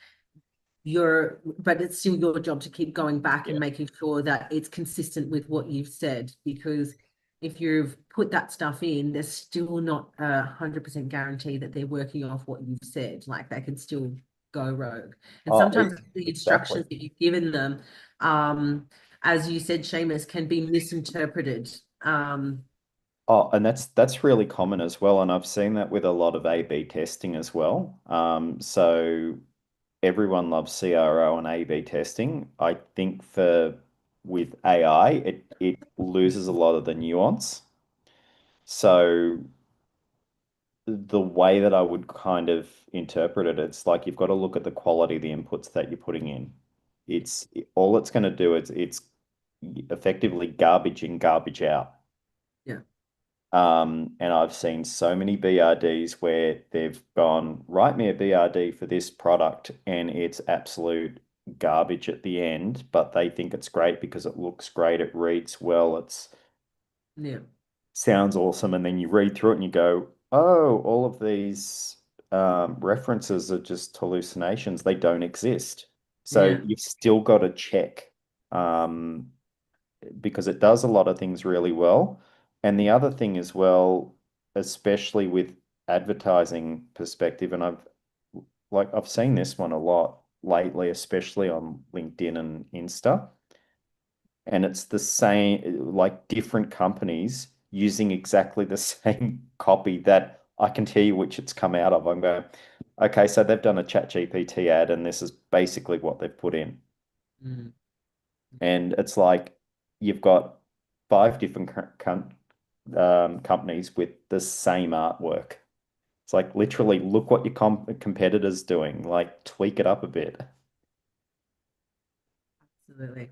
[SPEAKER 1] but it's still your job to keep going back and
[SPEAKER 2] Yeah.
[SPEAKER 1] making sure that it's consistent with what you've said. Because if you've put that stuff in, there's still not 100% guarantee that they're working off what you've said. Like, they can still go rogue. And
[SPEAKER 2] Oh,
[SPEAKER 1] sometimes the
[SPEAKER 2] exactly.
[SPEAKER 1] instructions that you've given them, as you said, Seamus, can be misinterpreted.
[SPEAKER 2] Oh, and that's really common as well, and I've seen that with a lot of A/B testing as well. So everyone loves CRO and A/B testing. I think for with AI, it loses a lot of the nuance. So the way that I would kind of interpret it, it's like you've got to look at the quality of the inputs that you're putting in. All it's going to do is it's effectively garbage in, garbage out.
[SPEAKER 1] Yeah,
[SPEAKER 2] And I've seen so many BRDs where they've gone, write me a BRD for this product, and it's absolute garbage at the end, but they think it's great because it looks great, it reads well, it's
[SPEAKER 1] yeah,
[SPEAKER 2] sounds awesome, and then you read through it and you go, oh, all of these references are just hallucinations. They don't exist. So
[SPEAKER 1] yeah,
[SPEAKER 2] you've still got to check. Um, because it does a lot of things really well. And the other thing as well, especially with advertising perspective, and I've seen this one a lot lately, especially on LinkedIn and Insta, and it's the same, like different companies using exactly the same copy that I can tell you which it's come out of. I'm going, okay, so they've done a chat GPT ad and this is basically what they've put in.
[SPEAKER 1] mm,
[SPEAKER 2] And it's like you've got five different companies with the same artwork. It's like literally look what your competitor's doing, like tweak it up a bit.
[SPEAKER 1] absolutely.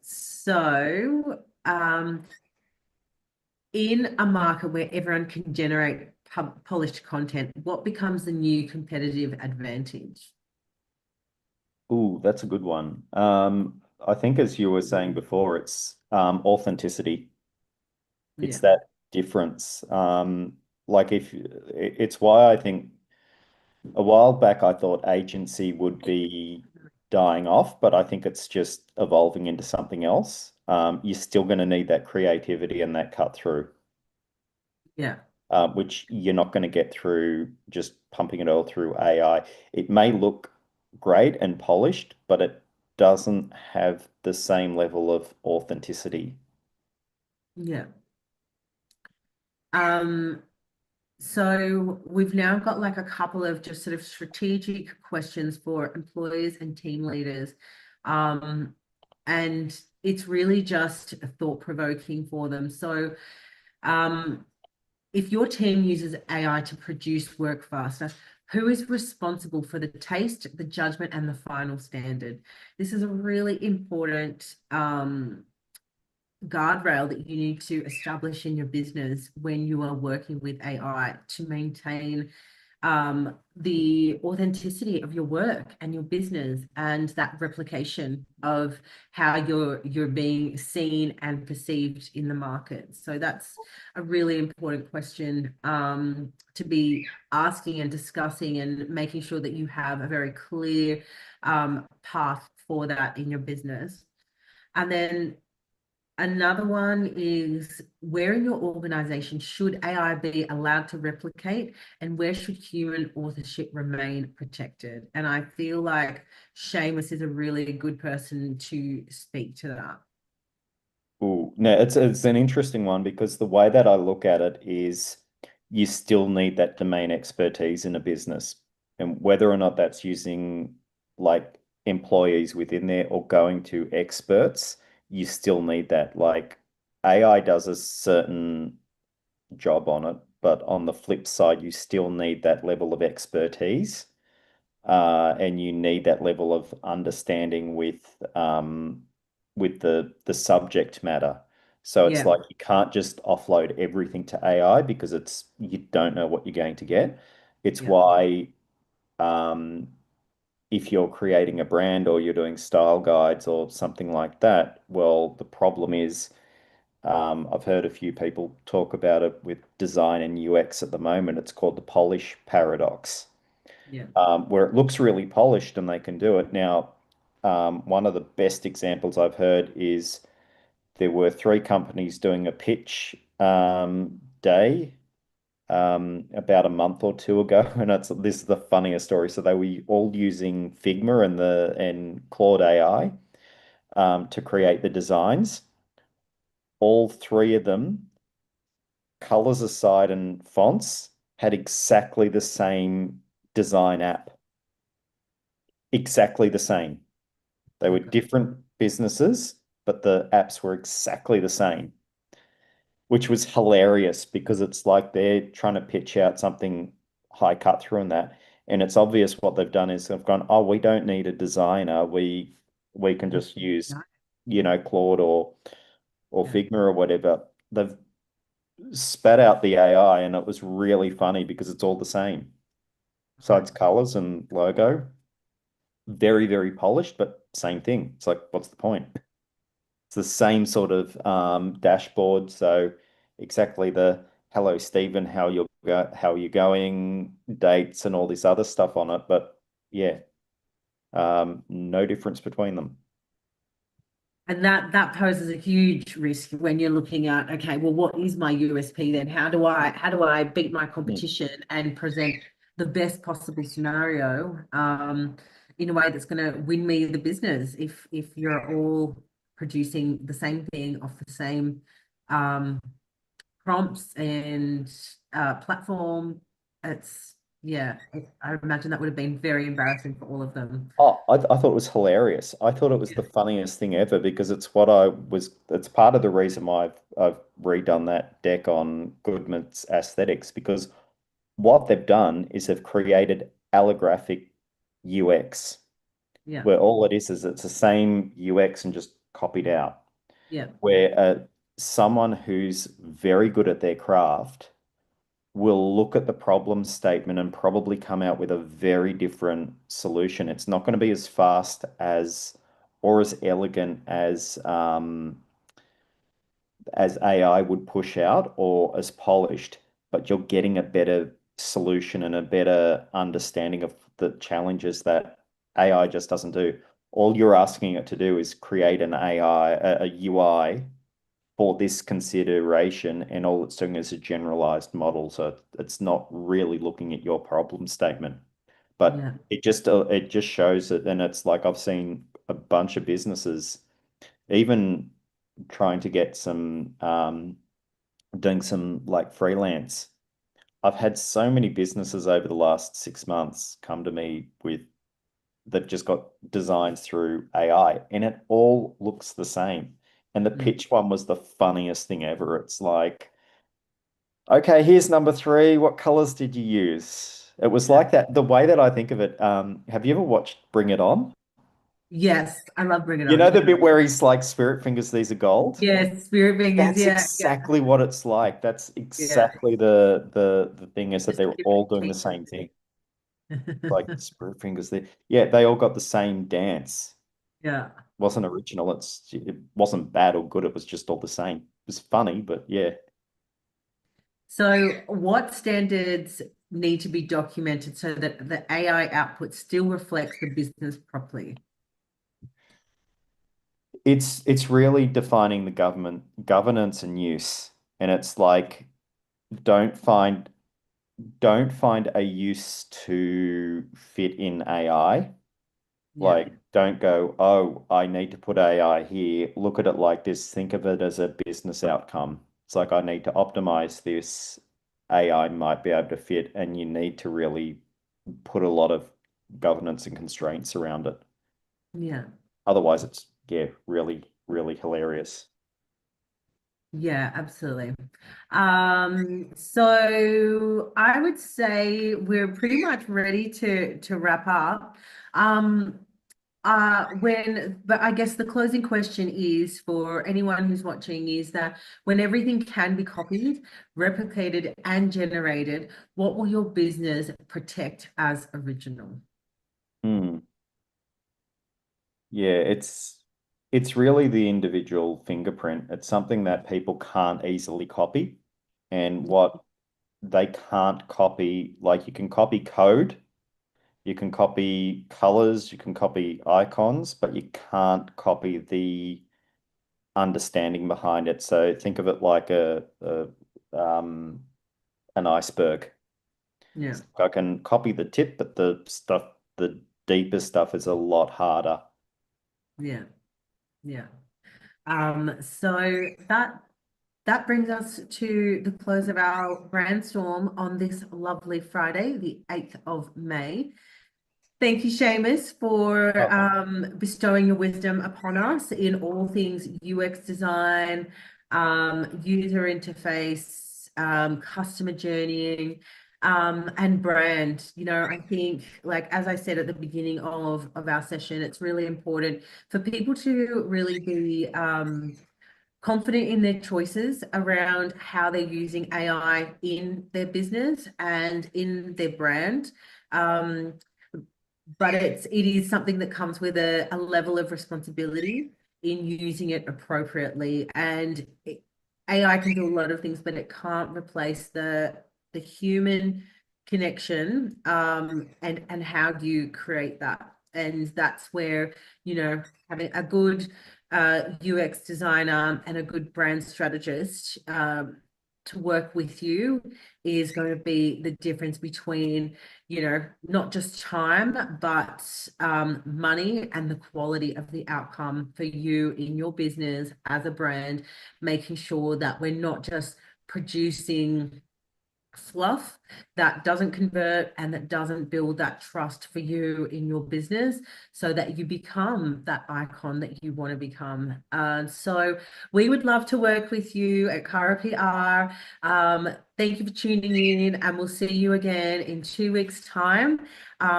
[SPEAKER 1] So, in a market where everyone can generate polished content, what becomes the new competitive advantage?
[SPEAKER 2] Ooh, that's a good one. I think as you were saying before, it's authenticity. It's
[SPEAKER 1] Yeah,
[SPEAKER 2] that difference. Like if it's why I think a while back I thought agency would be dying off, but I think it's just evolving into something else. You're still going to need that creativity and that cut through,
[SPEAKER 1] yeah,
[SPEAKER 2] which you're not going to get through just pumping it all through AI. It may look great and polished, but it doesn't have the same level of authenticity.
[SPEAKER 1] yeah. Um, so we've now got like a couple of just sort of strategic questions for employers and team leaders. Um, and it's really just thought-provoking for them. So, um, if your team uses AI to produce work faster, who is responsible for the taste, the judgment, and the final standard? This is a really important guardrail that you need to establish in your business when you are working with AI to maintain the authenticity of your work and your business and that replication of how you're being seen and perceived in the market. So that's a really important question to be asking and discussing and making sure that you have a very clear path for that in your business. And then another one is, where in your organization should AI be allowed to replicate, and where should human authorship remain protected? And I feel like Seamus is a really good person to speak to that.
[SPEAKER 2] Ooh, no, it's an interesting one because the way that I look at it is you still need that domain expertise in a business. And whether or not that's using like employees within there or going to experts, you still need that. Like AI does a certain job on it, but on the flip side, you still need that level of expertise, and you need that level of understanding with the subject matter. So it's
[SPEAKER 1] Yeah,
[SPEAKER 2] like you can't just offload everything to AI because it's you don't know what you're going to get. It's
[SPEAKER 1] yeah,
[SPEAKER 2] why um, if you're creating a brand or you're doing style guides or something like that, well, the problem is I've heard a few people talk about it with design and UX at the moment. It's called the polish paradox,
[SPEAKER 1] yeah,
[SPEAKER 2] where it looks really polished and they can do it. Now, one of the best examples I've heard is there were three companies doing a pitch day about a month or two ago, and this is the funniest story. So they were all using Figma and Claude AI to create the designs. All three of them, colors aside and fonts, had exactly the same design app, exactly the same. They were
[SPEAKER 1] okay,
[SPEAKER 2] different businesses, but the apps were exactly the same, which was hilarious because it's like they're trying to pitch out something high cut through and that. And it's obvious what they've done is they've gone, oh, we don't need a designer. We can just use, Claude or
[SPEAKER 1] yeah,
[SPEAKER 2] Figma or whatever. They've spat out the AI and it was really funny because it's all the same.
[SPEAKER 1] right.
[SPEAKER 2] Besides colors and logo, very, very polished, but same thing. It's like, what's the point? It's the same sort of dashboard. So exactly the hello, Stephen, how are you going, dates and all this other stuff on it. But yeah, no difference between them.
[SPEAKER 1] And that poses a huge risk when you're looking at, okay, well, what is my USP then? How do I beat my
[SPEAKER 2] Mm.
[SPEAKER 1] competition and present the best possible scenario in a way that's going to win me the business if you're all producing the same thing off the same um, prompts and platform. It's yeah, I imagine that would have been very embarrassing for all of them.
[SPEAKER 2] Oh, I thought it was hilarious. I thought it was
[SPEAKER 1] Yeah,
[SPEAKER 2] the funniest thing ever because it's part of the reason why I've redone that deck on Goodman's aesthetics because what they've done is they've created allographic UX
[SPEAKER 1] yeah,
[SPEAKER 2] where all it is it's the same UX and just copied out.
[SPEAKER 1] yeah,
[SPEAKER 2] Where someone who's very good at their craft will look at the problem statement and probably come out with a very different solution. It's not going to be as fast as or as elegant as AI would push out or as polished, but you're getting a better solution and a better understanding of the challenges that AI just doesn't do. All you're asking it to do is create an AI, a UI for this consideration, and all it's doing is a generalized model. So it's not really looking at your problem statement. But
[SPEAKER 1] yeah.
[SPEAKER 2] it just shows it, and it's like I've seen a bunch of businesses even trying to get some doing some like freelance. I've had so many businesses over the last 6 months come to me with they've just got designs through AI and it all looks the same. And the
[SPEAKER 1] Mm.
[SPEAKER 2] pitch one was the funniest thing ever. It's like, okay, here's number three. What colors did you use? It was
[SPEAKER 1] Yeah.
[SPEAKER 2] like that. The way that I think of it, have you ever watched Bring It On?
[SPEAKER 1] Yes, I love Bring It
[SPEAKER 2] You know
[SPEAKER 1] On.
[SPEAKER 2] the
[SPEAKER 1] Yeah.
[SPEAKER 2] bit where he's like, spirit fingers, these are gold?
[SPEAKER 1] Yes, Spirit Fingers.
[SPEAKER 2] That's
[SPEAKER 1] Yeah, yeah,
[SPEAKER 2] exactly what it's like. That's
[SPEAKER 1] yeah.
[SPEAKER 2] exactly the thing is that
[SPEAKER 1] Just
[SPEAKER 2] they're
[SPEAKER 1] different
[SPEAKER 2] all doing the
[SPEAKER 1] pieces.
[SPEAKER 2] same thing. Like spirit fingers, yeah, they all got the same dance.
[SPEAKER 1] Yeah.
[SPEAKER 2] Wasn't original. It wasn't bad or good. It was just all the same. It was funny, but yeah.
[SPEAKER 1] So, what standards need to be documented so that the AI output still reflects the business properly?
[SPEAKER 2] It's really defining the governance and use. And it's like don't find don't find a use to fit in AI.
[SPEAKER 1] Yeah,
[SPEAKER 2] Like, don't go, oh, I need to put AI here. Look at it like this. Think of it as a business outcome. It's like, I need to optimize this. AI might be able to fit, and you need to really put a lot of governance and constraints around it.
[SPEAKER 1] yeah,
[SPEAKER 2] Otherwise, it's, yeah, really, really hilarious.
[SPEAKER 1] yeah, absolutely. So I would say we're pretty much ready to wrap up. Um, but I guess the closing question is for anyone who's watching is that when everything can be copied, replicated, and generated, what will your business protect as original?
[SPEAKER 2] Hmm. Yeah, it's really the individual fingerprint. It's something that people can't easily copy. And what they can't copy, like you can copy code, you can copy colors, you can copy icons, but you can't copy the understanding behind it. So think of it like an iceberg.
[SPEAKER 1] Yeah,
[SPEAKER 2] I can copy the tip, but the deeper stuff is a lot harder.
[SPEAKER 1] yeah, yeah. So that brings us to the close of our brainstorm on this lovely Friday, the 8th of May. Thank you, Seamus, for
[SPEAKER 2] Oh,
[SPEAKER 1] bestowing your wisdom upon us in all things UX design, user interface, customer journeying, and brand. I think, like as I said at the beginning of our session, it's really important for people to really be confident in their choices around how they're using AI in their business and in their brand. Um, but it is something that comes with a level of responsibility in using it appropriately. And AI can do a lot of things, but it can't replace the human connection, and how do you create that? And that's where, having a good UX designer and a good brand strategist to work with you is going to be the difference between, not just time, but money and the quality of the outcome for you in your business as a brand, making sure that we're not just producing fluff that doesn't convert and that doesn't build that trust for you in your business so that you become that icon that you want to become. So we would love to work with you at Cara PR. Thank you for tuning in, and we'll see you again in 2 weeks' time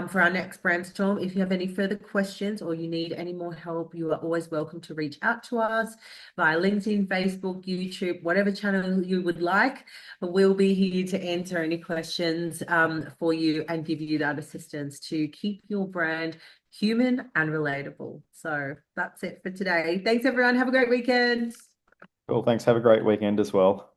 [SPEAKER 1] for our next brainstorm. If you have any further questions or you need any more help, you are always welcome to reach out to us via LinkedIn, Facebook, YouTube, whatever channel you would like. We'll be here to answer any questions for you and give you that assistance to keep your brand human and relatable. So that's it for today. Thanks, everyone. Have a great weekend.
[SPEAKER 2] cool. Thanks. Have a great weekend as well.